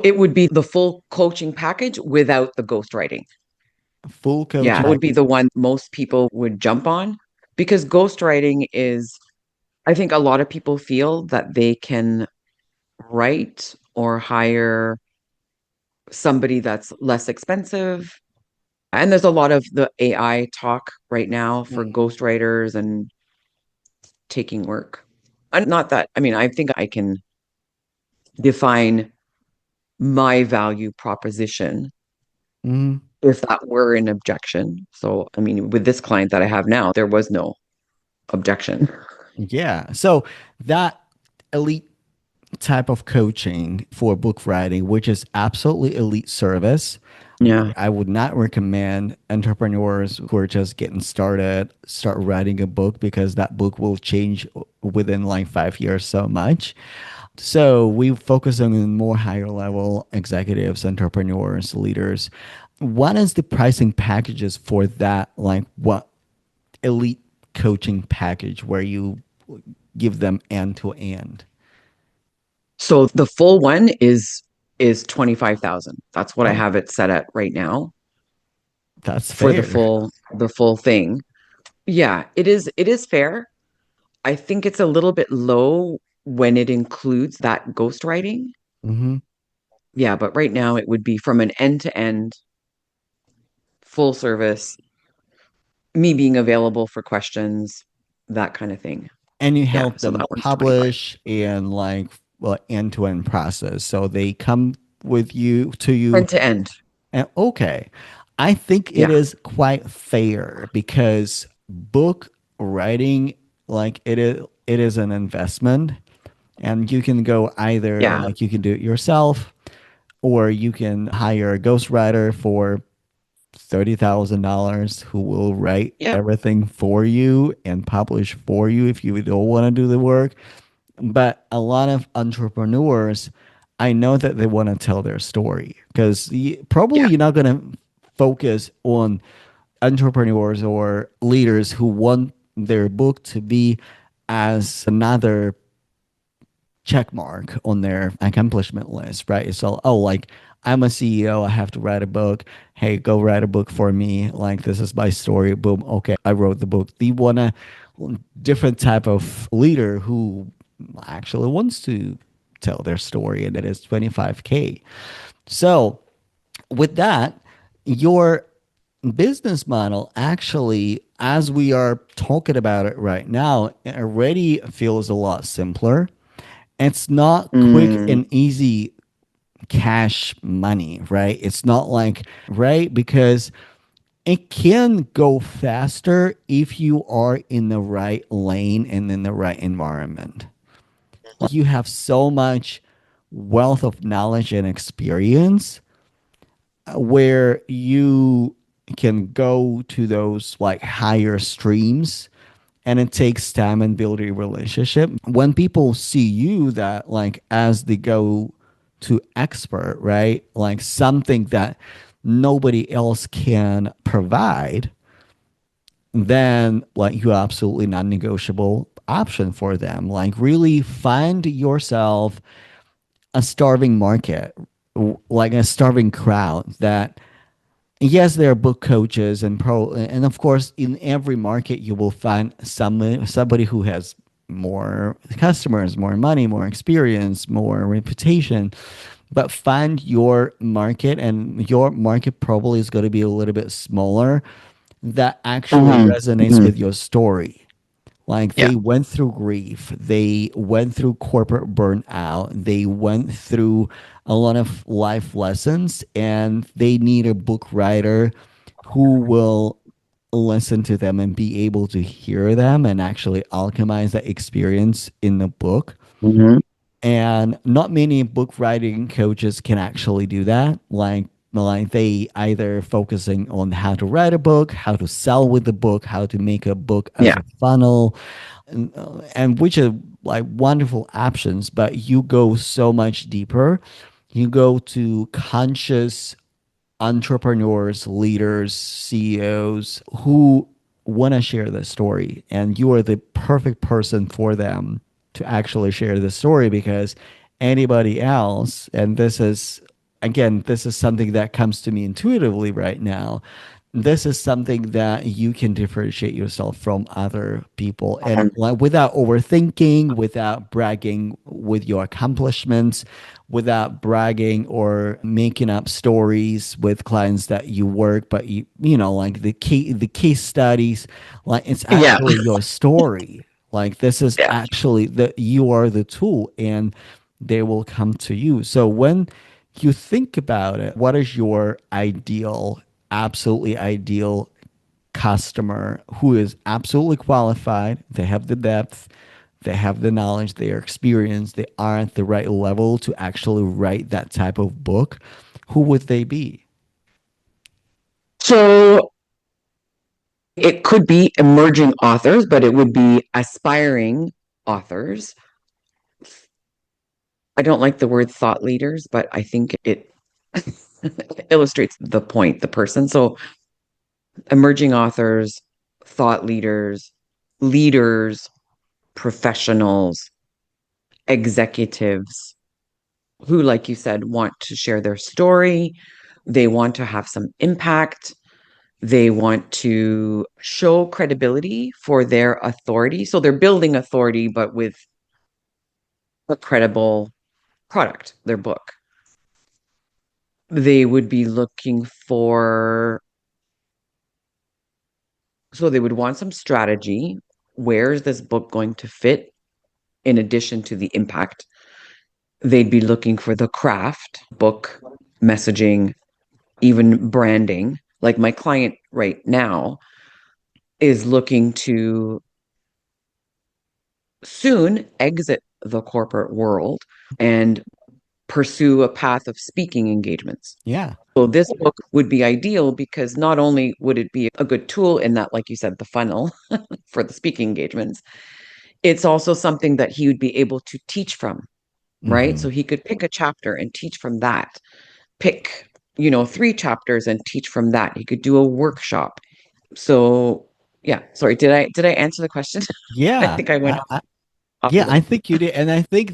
[SPEAKER 2] It would be the full coaching package without the ghostwriting.
[SPEAKER 1] Full
[SPEAKER 2] Yeah, it
[SPEAKER 1] coaching.
[SPEAKER 2] would be the one most people would jump on because ghostwriting is, I think a lot of people feel that they can write or hire somebody that's less expensive. And there's a lot of the AI talk right now for
[SPEAKER 1] Mhm.
[SPEAKER 2] ghostwriters and taking work. And not that, I mean, I think I can define my value proposition
[SPEAKER 1] Mhm.
[SPEAKER 2] if that were an objection. So, I mean, with this client that I have now, there was no objection.
[SPEAKER 1] Yeah. So that elite type of coaching for book writing, which is absolutely elite service.
[SPEAKER 2] Yeah.
[SPEAKER 1] I would not recommend entrepreneurs who are just getting started start writing a book because that book will change within like 5 years so much. So we focus on more higher level executives, entrepreneurs, leaders. What is the pricing packages for that? Like what elite coaching package where you give them end to end?
[SPEAKER 2] So the full one is 25,000. That's what I
[SPEAKER 1] Oh,
[SPEAKER 2] have it set at right now
[SPEAKER 1] that's
[SPEAKER 2] for the
[SPEAKER 1] fair.
[SPEAKER 2] full thing. Yeah, it is fair. I think it's a little bit low when it includes that ghostwriting.
[SPEAKER 1] Hmm.
[SPEAKER 2] Yeah, but right now it would be from an end to end full service, me being available for questions, that kind of thing.
[SPEAKER 1] And you
[SPEAKER 2] Yeah,
[SPEAKER 1] help
[SPEAKER 2] so
[SPEAKER 1] them
[SPEAKER 2] that one's 25.
[SPEAKER 1] publish and like well, end to end process. So they come with you to you.
[SPEAKER 2] End to end.
[SPEAKER 1] And okay, I think it
[SPEAKER 2] Yeah.
[SPEAKER 1] is quite fair because book writing, like it is an investment, and you can go either
[SPEAKER 2] Yeah.
[SPEAKER 1] like you can do it yourself or you can hire a ghostwriter for $30,000 who will write
[SPEAKER 2] Yeah.
[SPEAKER 1] everything for you and publish for you if you don't want to do the work. But a lot of entrepreneurs, I know that they want to tell their story because
[SPEAKER 2] Yeah.
[SPEAKER 1] probably you're not going to focus on entrepreneurs or leaders who want their book to be as another check mark on their accomplishment list, right? It's all, oh, like I'm a CEO, I have to write a book. Hey, go write a book for me. Like this is my story. Boom. Okay, I wrote the book. Do you want a different type of leader who actually wants to tell their story and it is 25K? So with that, your business model actually, as we are talking about it right now, it already feels a lot simpler. It's not quick
[SPEAKER 2] Mm,
[SPEAKER 1] and easy cash money, right? It's not like, right? Because it can go faster if you are in the right lane and in the right environment. You have so much wealth of knowledge and experience where you can go to those like higher streams, and it takes time and build a relationship. When people see you that like as they go to expert, right? Like something that nobody else can provide, then like you absolutely non-negotiable option for them. Like really find yourself a starving market, like a starving crowd that yes, there are book coaches and and of course, in every market you will find somebody who has more customers, more money, more experience, more reputation. But find your market, and your market probably is going to be a little bit smaller that actually
[SPEAKER 2] mhm,
[SPEAKER 1] resonates
[SPEAKER 2] mhm.
[SPEAKER 1] with your story. Like
[SPEAKER 2] Yeah.
[SPEAKER 1] they went through grief, they went through corporate burnout, they went through a lot of life lessons, and they need a book writer who will listen to them and be able to hear them and actually alchemize that experience in the book.
[SPEAKER 2] Mhm.
[SPEAKER 1] And not many book writing coaches can actually do that. Like they either focusing on how to write a book, how to sell with the book, how to make a book as
[SPEAKER 2] Yeah.
[SPEAKER 1] a funnel, and which are like wonderful options. But you go so much deeper. You go to conscious entrepreneurs, leaders, CEOs who want to share the story, and you are the perfect person for them to actually share the story because anybody else, and this is again, this is something that comes to me intuitively right now. This is something that you can differentiate yourself from other people and
[SPEAKER 2] Mhm.
[SPEAKER 1] like without overthinking, without bragging with your accomplishments, without bragging or making up stories with clients that you work, but you know like the case studies, like it's
[SPEAKER 2] Yeah.
[SPEAKER 1] actually your story. Like this is
[SPEAKER 2] Yeah.
[SPEAKER 1] actually that you are the tool and they will come to you. So when you think about it, what is your ideal, absolutely ideal customer who is absolutely qualified? They have the depth, they have the knowledge, they are experienced, they are at the right level to actually write that type of book. Who would they be?
[SPEAKER 2] So it could be emerging authors, but it would be aspiring authors. I don't like the word thought leaders, but I think it illustrates the point, the person. So emerging authors, thought leaders, leaders, professionals, executives who, like you said, want to share their story. They want to have some impact. They want to show credibility for their authority. So they're building authority, but with a credible product, their book. They would be looking for, so they would want some strategy. Where is this book going to fit in addition to the impact? They'd be looking for the craft, book, messaging, even branding. Like my client right now is looking to soon exit the corporate world and pursue a path of speaking engagements.
[SPEAKER 1] Yeah.
[SPEAKER 2] So this book would be ideal because not only would it be a good tool in that, like you said, the funnel for the speaking engagements, it's also something that he would be able to teach from, right?
[SPEAKER 1] Hmm.
[SPEAKER 2] So he could pick a chapter and teach from that, pick, 3 chapters and teach from that. He could do a workshop. So yeah, sorry, did I answer the question? I
[SPEAKER 1] Yeah.
[SPEAKER 2] think I went off
[SPEAKER 1] Yeah,
[SPEAKER 2] of
[SPEAKER 1] I
[SPEAKER 2] it.
[SPEAKER 1] think you did. And I think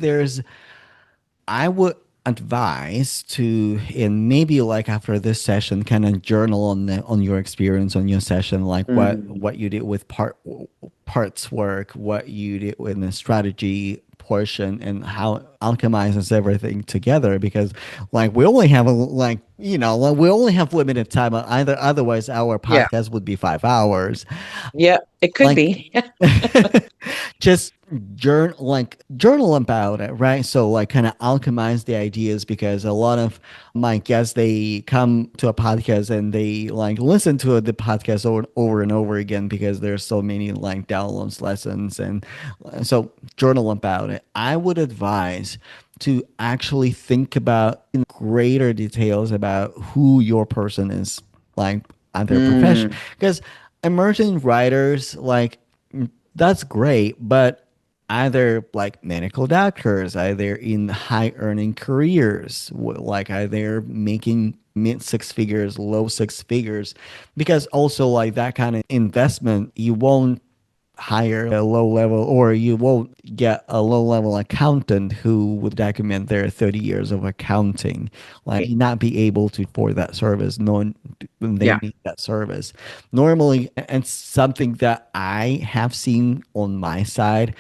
[SPEAKER 1] I would advise to, and maybe like after this session, kind of journal on your experience on your session, like
[SPEAKER 2] Mm,
[SPEAKER 1] what you did with parts work, what you did with the strategy portion, and how it alchemizes everything together. Because like we only have like we only have limited time. Either otherwise, our
[SPEAKER 2] yeah,
[SPEAKER 1] podcast would be 5 hours.
[SPEAKER 2] yeah, it could
[SPEAKER 1] Like
[SPEAKER 2] be.
[SPEAKER 1] just journal about it, right? So like kind of alchemize the ideas, because a lot of my guests, they come to a podcast and they like listen to the podcast over and over again, because there's so many like downloads lessons. And so journal about it. I would advise to actually think about in greater details about who your person is, like at their profession,
[SPEAKER 2] Mm,
[SPEAKER 1] because emerging writers, like, that's great, but either like medical doctors, either in high earning careers, like either making mid six figures, low six figures, because also like that kind of investment, you won't hire a low level, or you won't get a low level accountant who would document their 30 years of accounting, like
[SPEAKER 2] right.
[SPEAKER 1] you not be able to afford that service knowing when they
[SPEAKER 2] Yeah.
[SPEAKER 1] need that service normally. And something that I have seen on my side,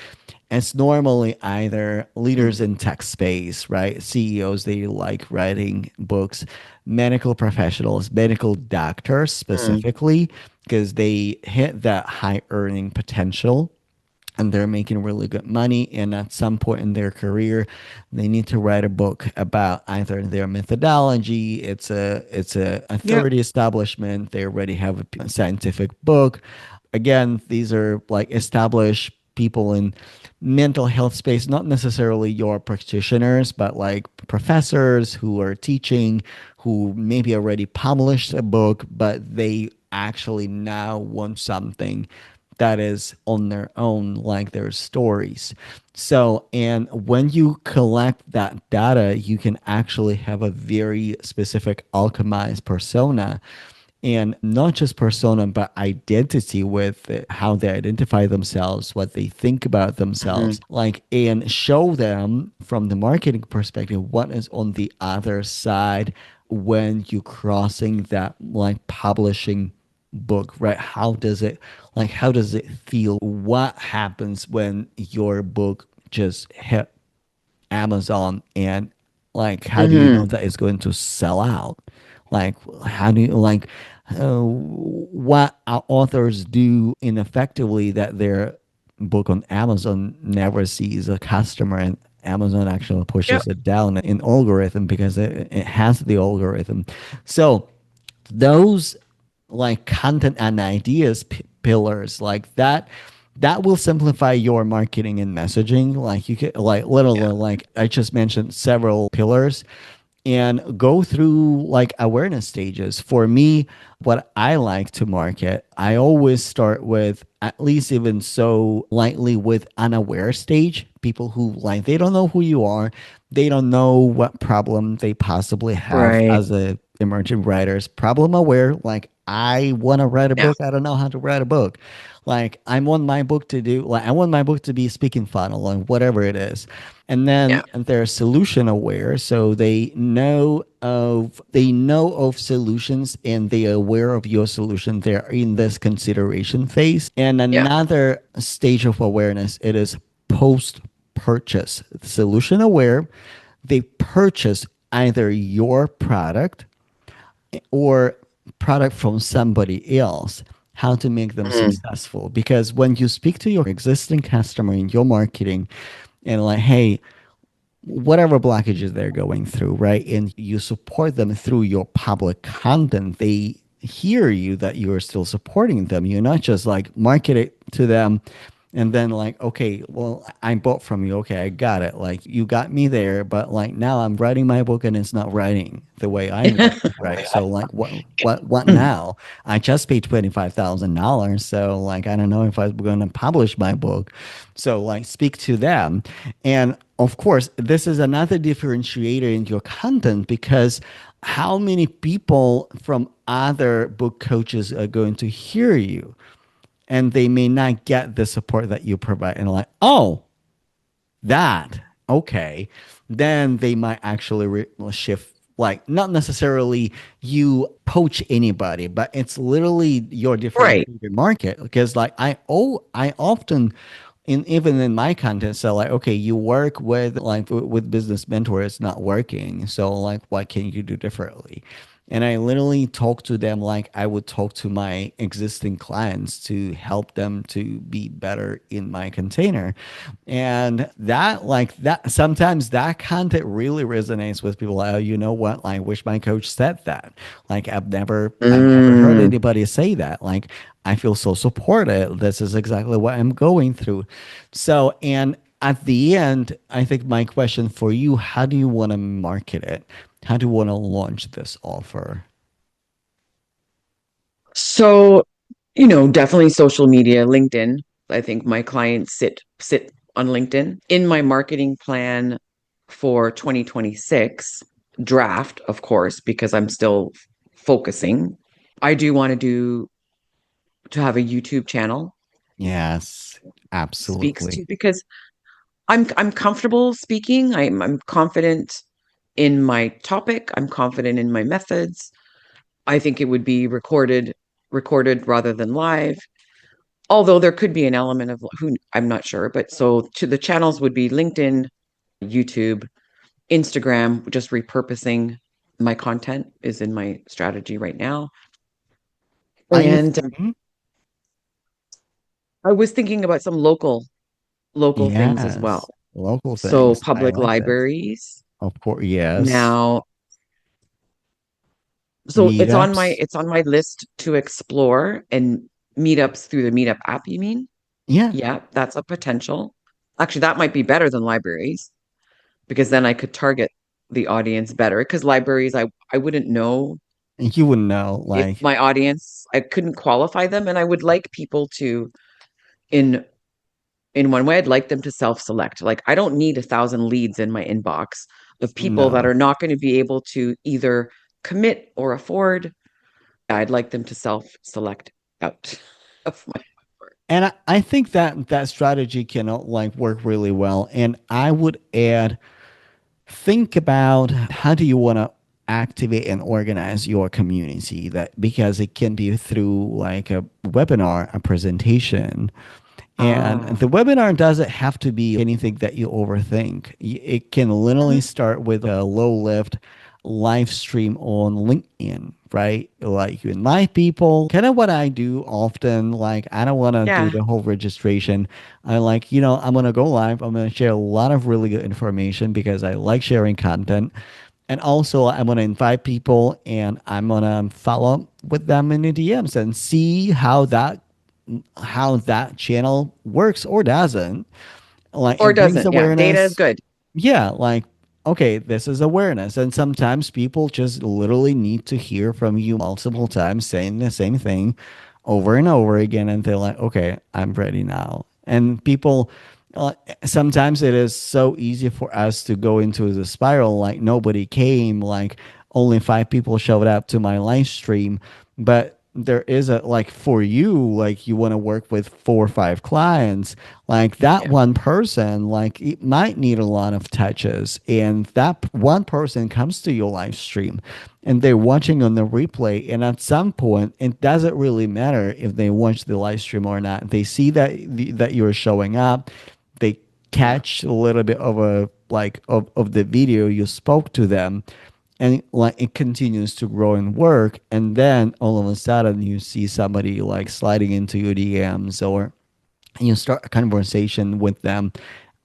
[SPEAKER 1] it's normally either leaders
[SPEAKER 2] Mm,
[SPEAKER 1] in tech space, right? CEOs, they like writing books, medical professionals, medical doctors
[SPEAKER 2] mm,
[SPEAKER 1] specifically, because they hit that high earning potential and they're making really good money. And at some point in their career, they need to write a book about either their methodology. It's a
[SPEAKER 2] yep.
[SPEAKER 1] authority establishment. They already have a scientific book. Again, these are like established people in mental health space, not necessarily your practitioners, but like professors who are teaching, who maybe already published a book, but they actually now want something that is on their own, like their stories. So, and when you collect that data, you can actually have a very specific alchemized persona, and not just persona, but identity with how they identify themselves, what they think about themselves,
[SPEAKER 2] Mhm,
[SPEAKER 1] like, and show them from the marketing perspective what is on the other side when you crossing that like publishing book, right? How does it feel? What happens when your book just hit Amazon, and like how do you know
[SPEAKER 2] mhm,
[SPEAKER 1] that it's going to sell out? Like how do you like what our authors do ineffectively that their book on Amazon never sees a customer, and Amazon actually
[SPEAKER 2] yep.
[SPEAKER 1] pushes it down in algorithm because it has the algorithm. So those like content and ideas pillars like that will simplify your marketing and messaging. Like you could like literally,
[SPEAKER 2] Yeah.
[SPEAKER 1] like I just mentioned several pillars, and go through like awareness stages. For me, what I like to market, I always start with, at least even so lightly, with unaware stage. People who like, they don't know who you are, they don't know what problem they possibly have
[SPEAKER 2] Right.
[SPEAKER 1] as a emerging writers. Problem aware, like I want to write a
[SPEAKER 2] Yeah.
[SPEAKER 1] book, I don't know how to write a book. Like I want my book to be speaking funnel and whatever it is. And
[SPEAKER 2] Yeah.
[SPEAKER 1] then they're solution aware, so they know of solutions, and they are aware of your solution. They're in this consideration phase. And
[SPEAKER 2] Yeah.
[SPEAKER 1] another stage of awareness, it is post purchase. Solution aware, they purchase either your product or product from somebody else, how to make them
[SPEAKER 2] Mhm,
[SPEAKER 1] successful. Because when you speak to your existing customer in your marketing, and like, hey, whatever blockages they're going through, right? And you support them through your public content, they hear you that you are still supporting them. You're not just like market it to them And then like, okay, well, I bought from you. Okay, I got it. Like you got me there, but like now I'm writing my book and it's not writing the way I want it to write. So like what now? I just paid $25,000. So like I don't know if I'm gonna publish my book. So like speak to them. And of course, this is another differentiator in your content because how many people from other book coaches are going to hear you and they may not get the support that you provide and like, oh, that okay, then they might actually shift, like not necessarily you poach anybody, but it's literally your
[SPEAKER 2] Right.
[SPEAKER 1] differentiated market. Because like I often in even in my content, so like, okay, you work with like with business mentor, it's not working, so like what can you do differently? And I literally talk to them like I would talk to my existing clients to help them to be better in my container. And that, like, that sometimes that content really resonates with people. Like, oh, you know what? I wish my coach said that. Like, I've never heard
[SPEAKER 2] Mm.
[SPEAKER 1] anybody say that. Like, I feel so supported. This is exactly what I'm going through. So, and at the end, I think my question for you, how do you want to market it? How do you want to launch this offer?
[SPEAKER 2] So, definitely social media, LinkedIn. I think my clients sit on LinkedIn. In my marketing plan for 2026, draft, of course, because I'm still focusing. I do want to have a YouTube channel
[SPEAKER 1] Yes,
[SPEAKER 2] speaks
[SPEAKER 1] absolutely.
[SPEAKER 2] to because I'm comfortable speaking. I'm confident in my topic. I'm confident in my methods. I think it would be recorded rather than live. Although there could be an element of who I'm not sure, but so to the channels would be LinkedIn, YouTube, Instagram, just repurposing my content is in my strategy right now.
[SPEAKER 1] Are you?
[SPEAKER 2] And
[SPEAKER 1] Mhm.
[SPEAKER 2] I was thinking about some local things as well.
[SPEAKER 1] Yes, local
[SPEAKER 2] So
[SPEAKER 1] things. I
[SPEAKER 2] public
[SPEAKER 1] like this.
[SPEAKER 2] libraries
[SPEAKER 1] Of course, yes.
[SPEAKER 2] now. So
[SPEAKER 1] Meetups.
[SPEAKER 2] it's on my list to explore and meetups through the Meetup app, you mean?
[SPEAKER 1] Yeah,
[SPEAKER 2] Yeah, that's a potential. Actually, that might be better than libraries because then I could target the audience better. Because libraries, I wouldn't know
[SPEAKER 1] and you would know,
[SPEAKER 2] if
[SPEAKER 1] like,
[SPEAKER 2] my audience, I couldn't qualify them, and I would like people to in in one way, I'd like them to self-select. Like I don't need 1,000 leads in my inbox of people that
[SPEAKER 1] no.
[SPEAKER 2] are not going to be able to either commit or afford. I'd like them to self-select out of my work.
[SPEAKER 1] And I think that that strategy can like work really well. And I would add, think about how do you want to activate and organize your community, that because it can be through like a webinar, a presentation. And
[SPEAKER 2] Ah.
[SPEAKER 1] the webinar doesn't have to be anything that you overthink. It can literally
[SPEAKER 2] Mhm.
[SPEAKER 1] start with a low lift live stream on LinkedIn, right? Like you invite people. Kind of what I do often. Like I don't want to do
[SPEAKER 2] Yeah.
[SPEAKER 1] the whole registration. I like, you know, I'm going to go live. I'm going to share a lot of really good information because I like sharing content. And also, I'm going to invite people and I'm going to follow up with them in the DMs and see how that channel works or doesn't. Like
[SPEAKER 2] Or
[SPEAKER 1] it brings
[SPEAKER 2] doesn't. Yeah. Data is
[SPEAKER 1] awareness.
[SPEAKER 2] good.
[SPEAKER 1] Yeah, like okay, this is awareness. And sometimes people just literally need to hear from you multiple times saying the same thing over and over again and they're like, "Okay, I'm ready now." And people uh, sometimes it is so easy for us to go into the spiral like nobody came, like only 5 people showed up to my live stream, but there is a like for you, like you want to work with 4 or 5 clients, like that
[SPEAKER 2] Yeah.
[SPEAKER 1] one person, like it might need a lot of touches, and that one person comes to your live stream and they're watching on the replay, and at some point it doesn't really matter if they watch the live stream or not. They see that you're showing up, they
[SPEAKER 2] Yeah.
[SPEAKER 1] catch a little bit of a like of the video, you spoke to them, and like it continues to grow and work, and then all of a sudden you see somebody like sliding into your DMs, or you start a conversation with them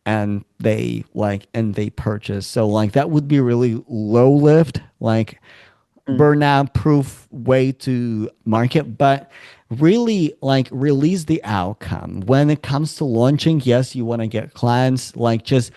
[SPEAKER 1] and they purchase. So like that would be really low lift, like
[SPEAKER 2] Mm.
[SPEAKER 1] burnout proof way to market. But really like release the outcome. When it comes to launching, yes, you want to get clients, like just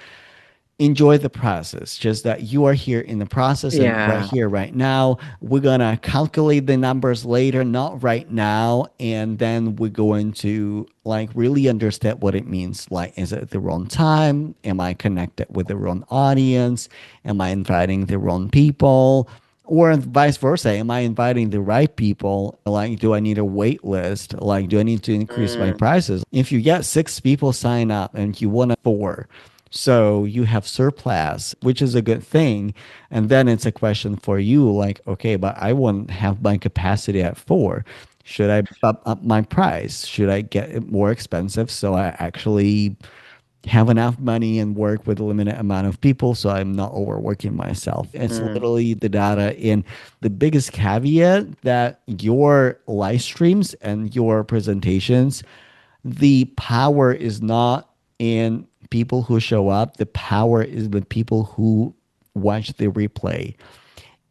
[SPEAKER 1] enjoy the process. Just that you are here in the process and right
[SPEAKER 2] Yeah.
[SPEAKER 1] here, right now. We're gonna calculate the numbers later, not right now. And then we're going to like really understand what it means. Like, is it the wrong time? Am I connected with the wrong audience? Am I inviting the wrong people? Or vice versa, am I inviting the right people? Like, do I need a wait list? Like, do I need to increase my
[SPEAKER 2] Mm,
[SPEAKER 1] prices? If you get six people sign up and you want four, so you have surplus, which is a good thing. And then it's a question for you like, okay, but I won't have my capacity at four. Should I bump up my price? Should I get it more expensive so I actually have enough money and work with a limited amount of people so I'm not overworking myself? It's
[SPEAKER 2] mm,
[SPEAKER 1] literally the data. In the biggest caveat that your live streams and your presentations, the power is not in people who show up. The power is the people who watch the replay.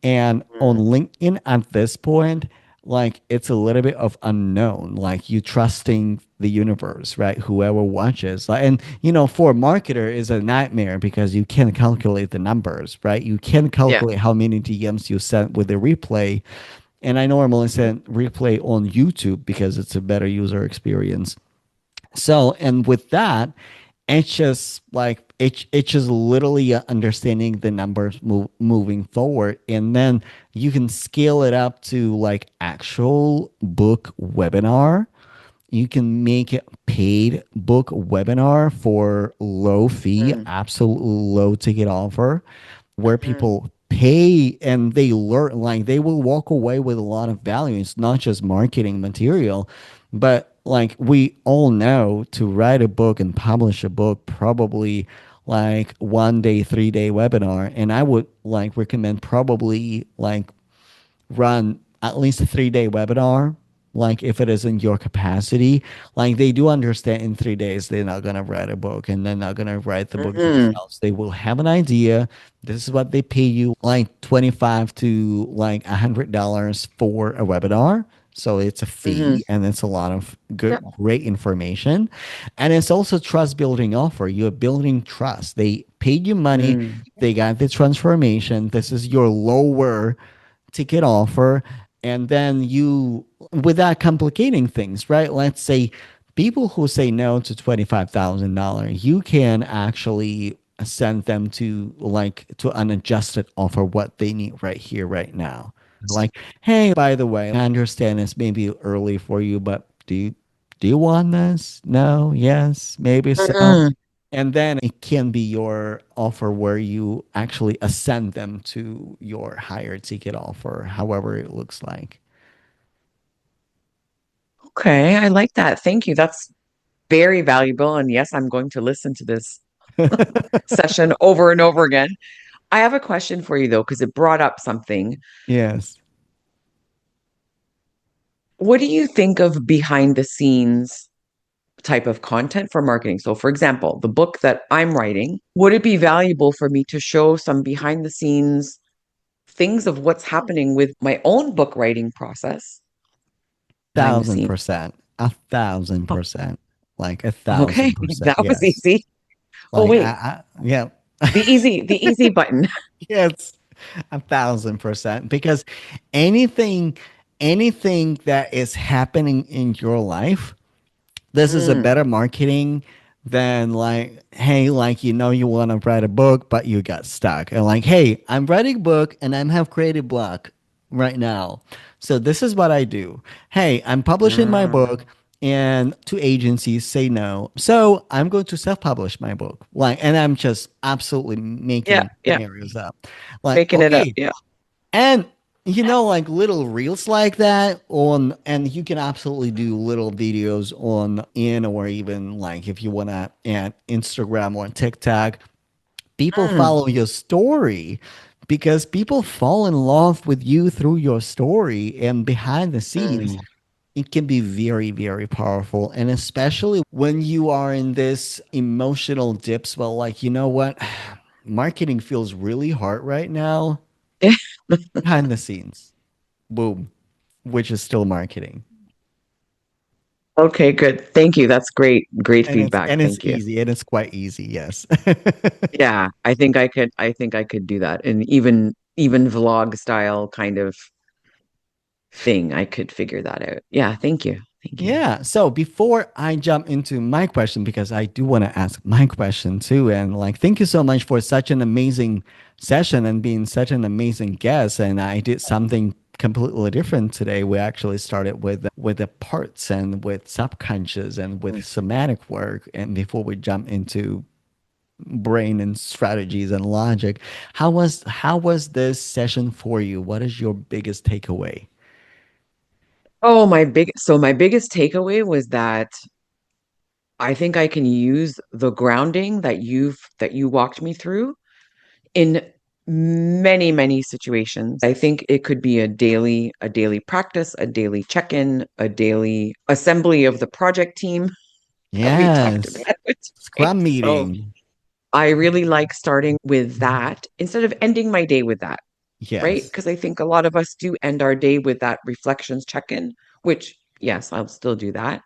[SPEAKER 1] And on
[SPEAKER 2] mm,
[SPEAKER 1] LinkedIn at this point, like it's a little bit of unknown, like you trusting the universe, right? Whoever watches. Like, and for a marketer is a nightmare because you can calculate the numbers, right? You can
[SPEAKER 2] yeah.
[SPEAKER 1] calculate how many DMs you sent with the replay. And I normally send replay on YouTube because it's a better user experience. So, and with that, it's just like it's just literally understanding the numbers moving forward, and then you can scale it up to like actual book webinar. You can make it paid book webinar for low fee,
[SPEAKER 2] Mm,
[SPEAKER 1] absolute low ticket offer, where
[SPEAKER 2] mhm,
[SPEAKER 1] people pay and they learn, like they will walk away with a lot of value. It's not just marketing material, but like we all know, to write a book and publish a book, probably like 1 day, 3 day webinar. And I would like recommend probably like run at least a 3 day webinar, like if it is in your capacity. Like they do understand in 3 days they're not gonna write a book and they're not gonna write the book
[SPEAKER 2] mhm,
[SPEAKER 1] themselves. They will have an idea. This is what they pay you, like 25 to like $100 for a webinar. So it's a
[SPEAKER 2] mhm.
[SPEAKER 1] fee and it's a lot of good,
[SPEAKER 2] Yeah.
[SPEAKER 1] great information. And it's also trust building offer. You're building trust. They paid you money.
[SPEAKER 2] Mm,
[SPEAKER 1] They got the transformation. This is your lower ticket offer. And then you, without complicating things, right? Let's say people who say no to $25,000, you can actually send them to like to an adjusted offer what they need right here, right now. Like, hey, by the way, I understand it's maybe early for you, but do you want this? No, yes, maybe so.
[SPEAKER 2] mm.
[SPEAKER 1] And then it can be your offer where you actually ascend them to your higher ticket offer, however it looks like.
[SPEAKER 2] Okay, I like that. Thank you. That's very valuable. And yes, I'm going to listen to this session over and over again. I have a question for you though, because it brought up something.
[SPEAKER 1] Yes.
[SPEAKER 2] What do you think of behind the scenes type of content for marketing? So, for example, the book that I'm writing, would it be valuable for me to show some behind the scenes things of what's happening with my own book writing process behind the
[SPEAKER 1] Thousand
[SPEAKER 2] scenes?
[SPEAKER 1] percent. A thousand
[SPEAKER 2] Oh,
[SPEAKER 1] percent. Like a
[SPEAKER 2] okay,
[SPEAKER 1] thousand percent.
[SPEAKER 2] that was
[SPEAKER 1] Yes.
[SPEAKER 2] easy. Oh,
[SPEAKER 1] Like
[SPEAKER 2] wait,
[SPEAKER 1] yeah.
[SPEAKER 2] the easy button.
[SPEAKER 1] Yes. 1,000%. Because anything, anything that is happening in your life, this is a
[SPEAKER 2] Mm,
[SPEAKER 1] better marketing than like, hey, like you want to write a book but you got stuck, and like, hey, I'm writing a book and I have creative block right now, so this is what I do. Hey, I'm publishing my
[SPEAKER 2] mm.
[SPEAKER 1] book and two agencies say no, so I'm going to self-publish my book, like, and I'm just absolutely
[SPEAKER 2] Yeah,
[SPEAKER 1] making
[SPEAKER 2] yeah,
[SPEAKER 1] scenarios up, like,
[SPEAKER 2] making it up.
[SPEAKER 1] okay.
[SPEAKER 2] Yeah.
[SPEAKER 1] And like little reels like that on, and you can absolutely do little videos on in, or even like if you want to add Instagram or TikTok, people
[SPEAKER 2] Mm,
[SPEAKER 1] follow your story because people fall in love with you through your story, and behind the scenes
[SPEAKER 2] mm.
[SPEAKER 1] it can be very, very powerful. And especially when you are in this emotional dips, well, like, you know what? Marketing feels really hard right now. Behind the scenes, boom, which is still marketing.
[SPEAKER 2] Okay, good. Thank you. That's great. Great
[SPEAKER 1] And it's
[SPEAKER 2] feedback.
[SPEAKER 1] and it's
[SPEAKER 2] Thank you.
[SPEAKER 1] easy and it's quite easy, yes.
[SPEAKER 2] Yeah, I think I could do that. And even vlog style kind of thing, I could figure that out. Yeah, thank you. Thank you.
[SPEAKER 1] Yeah. So before I jump into my question, because I do want to ask my question too, and like, thank you so much for such an amazing session and being such an amazing guest. And I did something completely different today. We actually started with the parts and with subconscious and with somatic work. And before we jump into brain and strategies and logic, how was this session for you? What is your biggest takeaway?
[SPEAKER 2] Oh, my biggest takeaway was that I think I can use the grounding that you walked me through in many, many situations. I think it could be a daily practice, a daily check-in, a daily assembly of the project team that we talked
[SPEAKER 1] Yes.
[SPEAKER 2] about. Right?
[SPEAKER 1] Scrum
[SPEAKER 2] So
[SPEAKER 1] meeting.
[SPEAKER 2] I really like starting with that instead of ending my day with that, right?
[SPEAKER 1] Yes.
[SPEAKER 2] Because I think a lot of us do end our day with that reflections check-in, which yes, I'll still do that.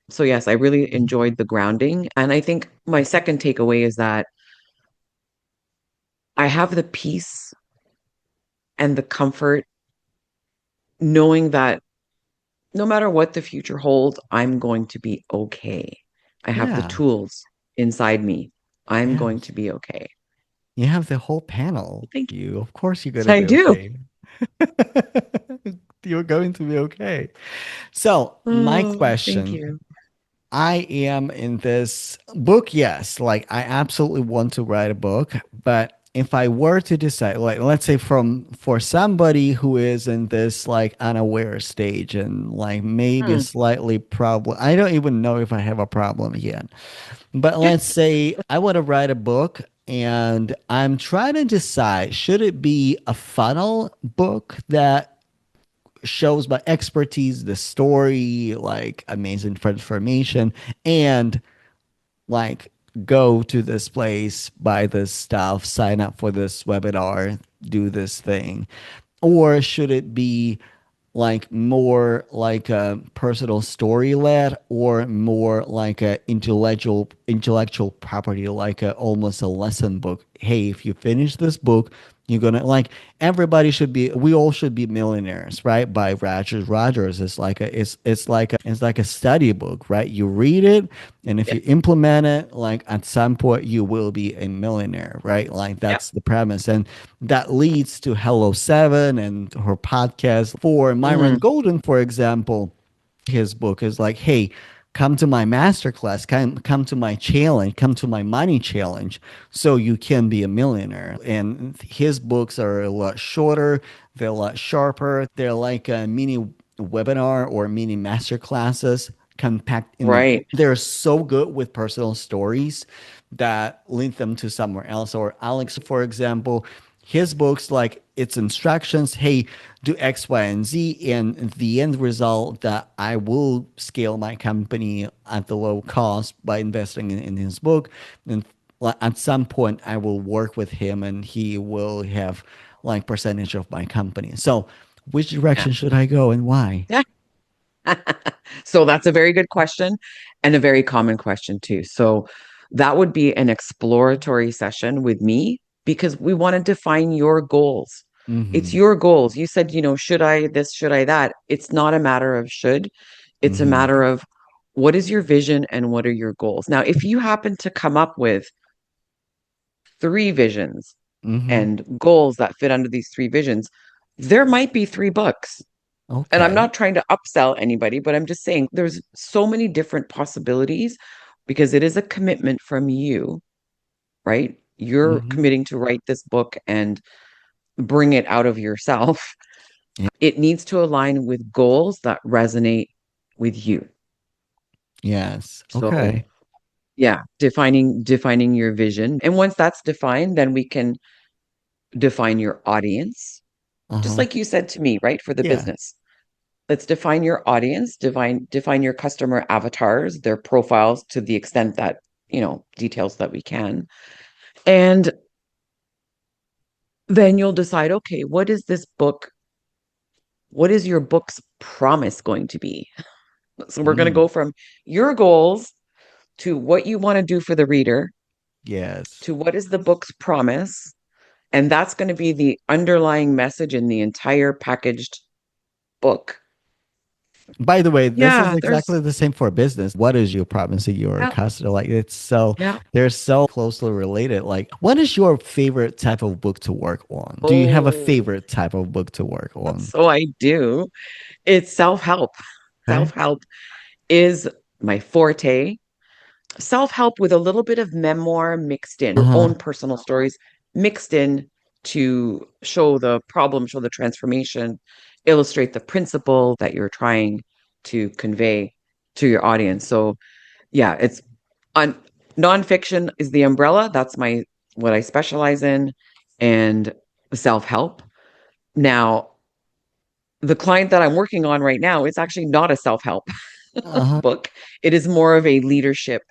[SPEAKER 2] So yes, I really enjoyed the grounding. And I think my second takeaway is that I have the peace and the comfort knowing that no matter what the future holds, I'm going to be okay. I have the
[SPEAKER 1] Yeah.
[SPEAKER 2] tools inside me. I'm going
[SPEAKER 1] Yes.
[SPEAKER 2] to be okay.
[SPEAKER 1] You have the whole panel.
[SPEAKER 2] Thank you.
[SPEAKER 1] You, of course, you're gonna
[SPEAKER 2] I
[SPEAKER 1] be
[SPEAKER 2] do.
[SPEAKER 1] okay. You're going to be okay. So, my
[SPEAKER 2] Oh, thank
[SPEAKER 1] question,
[SPEAKER 2] you.
[SPEAKER 1] I am in this book, yes, like I absolutely want to write a book, but if I were to decide, like let's say from for somebody who is in this like unaware stage and like maybe a
[SPEAKER 2] Hmm.
[SPEAKER 1] slightly problem, I don't even know if I have a problem yet. But let's say I want to write a book and I'm trying to decide should it be a funnel book that shows my expertise, the story, like amazing transformation, and like go to this place, buy this stuff, sign up for this webinar, do this thing? Or should it be like more like a personal story led or more like a intellectual property, like a almost a lesson book? Hey, if you finish this book, you're gonna like everybody should be we all should be millionaires, right? By Rogers. It's like a study book, right? You read it, and if
[SPEAKER 2] Yeah.
[SPEAKER 1] you implement it, like at some point you will be a millionaire, right? Like
[SPEAKER 2] Yeah.
[SPEAKER 1] that's the premise. And that leads to Hello Seven and her podcast. For Myron
[SPEAKER 2] Hmm.
[SPEAKER 1] Golden, for example, his book is like, hey, come to my masterclass, come to my challenge, come to my money challenge, so you can be a millionaire. And his books are a lot shorter, they're a lot sharper, they're like a mini webinar or mini master classes compact in the
[SPEAKER 2] Right.
[SPEAKER 1] book. They're so good with personal stories that link them to somewhere else. Or Alex, for example, his books like it's instructions, hey, do X, Y, and Z, and the end result that I will scale my company at the low cost by investing in his book. And at some point I will work with him and he will have like percentage of my company. So which
[SPEAKER 2] Yeah.
[SPEAKER 1] direction should I go and why?
[SPEAKER 2] Yeah. So that's a very good question and a very common question too. So that would be an exploratory session with me because we want to define your goals. It's
[SPEAKER 1] Mm-hmm.
[SPEAKER 2] your goals. You said, should I this, should I that? It's not a matter of should. It's a
[SPEAKER 1] Mm-hmm.
[SPEAKER 2] matter of what is your vision and what are your goals. Now, if you happen to come up with three visions
[SPEAKER 1] Mm-hmm.
[SPEAKER 2] and goals that fit under these three visions, there might be three books. And I'm
[SPEAKER 1] Okay.
[SPEAKER 2] not trying to upsell anybody, but I'm just saying there's so many different possibilities because it is a commitment from you, right? You're
[SPEAKER 1] Mm-hmm.
[SPEAKER 2] committing to write this book and bring it out of yourself.
[SPEAKER 1] Yeah.
[SPEAKER 2] It needs to align with goals that resonate with you.
[SPEAKER 1] Yes.
[SPEAKER 2] So,
[SPEAKER 1] Okay.
[SPEAKER 2] yeah, defining your vision. And once that's defined, then we can define your audience. Just
[SPEAKER 1] Uh-huh.
[SPEAKER 2] like you said to me, right? For the
[SPEAKER 1] Yeah.
[SPEAKER 2] business. Let's define your audience, define your customer avatars, their profiles to the extent that, details that we can. And then you'll decide, okay, what is your book's promise going to be? So we're going to
[SPEAKER 1] Mm,
[SPEAKER 2] go from your goals to what you want to do for the reader
[SPEAKER 1] yes.
[SPEAKER 2] to what is the book's promise. And that's going to be the underlying message in the entire packaged book.
[SPEAKER 1] By the way, this is
[SPEAKER 2] Yeah, there's,
[SPEAKER 1] exactly the same for business. What is your promising your
[SPEAKER 2] yeah,
[SPEAKER 1] customer? Like it's so
[SPEAKER 2] yeah.
[SPEAKER 1] they're so closely related. Like, what is your favorite type of book to work on? Do you have a
[SPEAKER 2] Oh,
[SPEAKER 1] favorite type of book to work on?
[SPEAKER 2] so I do. It's self-help.
[SPEAKER 1] Okay.
[SPEAKER 2] Self-help is my forte. Self-help with a little bit of memoir mixed in, your
[SPEAKER 1] Uh-huh.
[SPEAKER 2] own personal stories mixed in to show the problem, show the transformation, illustrate the principle that you're trying to convey to your audience. So yeah, it's on nonfiction is the umbrella. That's my what I specialize in, and self-help. Now, the client that I'm working on right now, it's actually not a self-help
[SPEAKER 1] Uh-huh.
[SPEAKER 2] book. It is more of a leadership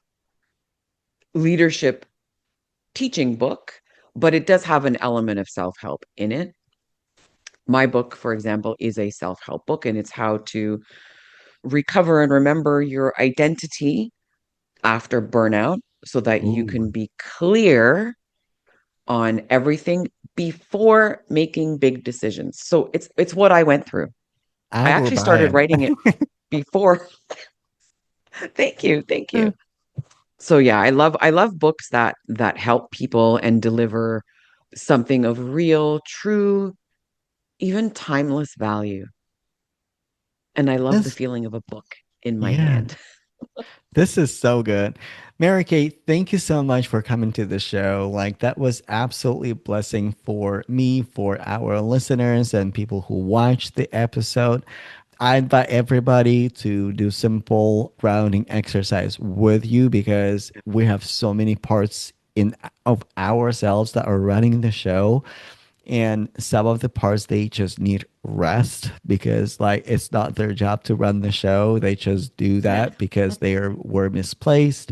[SPEAKER 2] teaching book, but it does have an element of self-help in it. My book, for example, is a self-help book, and it's how to recover and remember your identity after burnout so that you
[SPEAKER 1] Ooh,
[SPEAKER 2] can be clear on everything before making big decisions. So it's what I went through. I
[SPEAKER 1] I will
[SPEAKER 2] actually
[SPEAKER 1] buy
[SPEAKER 2] started
[SPEAKER 1] it.
[SPEAKER 2] writing it before. Thank you. Thank you. So yeah, I love books that help people and deliver something of real, true, even timeless value. And I love the
[SPEAKER 1] This,
[SPEAKER 2] feeling of a book in my
[SPEAKER 1] yeah.
[SPEAKER 2] hand.
[SPEAKER 1] This is so good. Mary Kate, thank you so much for coming to the show. Like that was absolutely a blessing for me, for our listeners and people who watched the episode. I invite everybody to do simple grounding exercise with you because we have so many parts in of ourselves that are running the show, and some of the parts they just need rest because like it's not their job to run the show. They just do
[SPEAKER 2] Yeah.
[SPEAKER 1] that because were misplaced.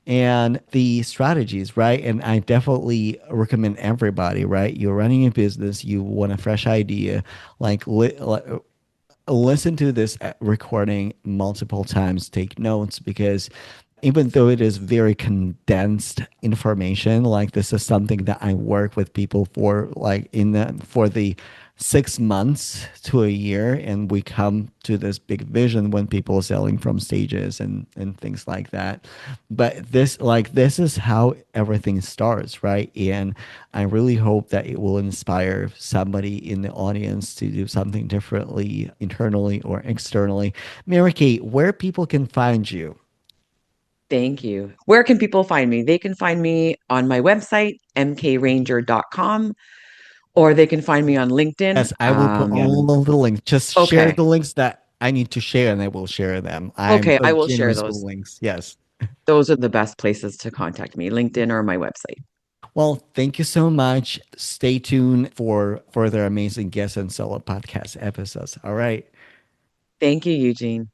[SPEAKER 1] And the strategies, right? And I definitely recommend everybody, right? You're running a business, you want a fresh idea, like listen to this recording multiple times, take notes, because even though it is very condensed information, like this is something that I work with people for, like for the 6 months to a year, and we come to this big vision when people are selling from stages and things like that. But this is how everything starts, right? And I really hope that it will inspire somebody in the audience to do something differently internally or externally. Mary Kate, where people can find you?
[SPEAKER 2] Thank you. Where can people find me? They can find me on my website, mkranger.com, or they can find me on LinkedIn.
[SPEAKER 1] Yes, I will put all of the links. Just share
[SPEAKER 2] Okay.
[SPEAKER 1] the links that I need to share, and I will share them. I'm
[SPEAKER 2] Okay.
[SPEAKER 1] so
[SPEAKER 2] I will share
[SPEAKER 1] generous with
[SPEAKER 2] those.
[SPEAKER 1] links. Yes.
[SPEAKER 2] Those are the best places to contact me, LinkedIn or my website.
[SPEAKER 1] Well, thank you so much. Stay tuned for further amazing guests and solo podcast episodes. All right.
[SPEAKER 2] Thank you, Eugene.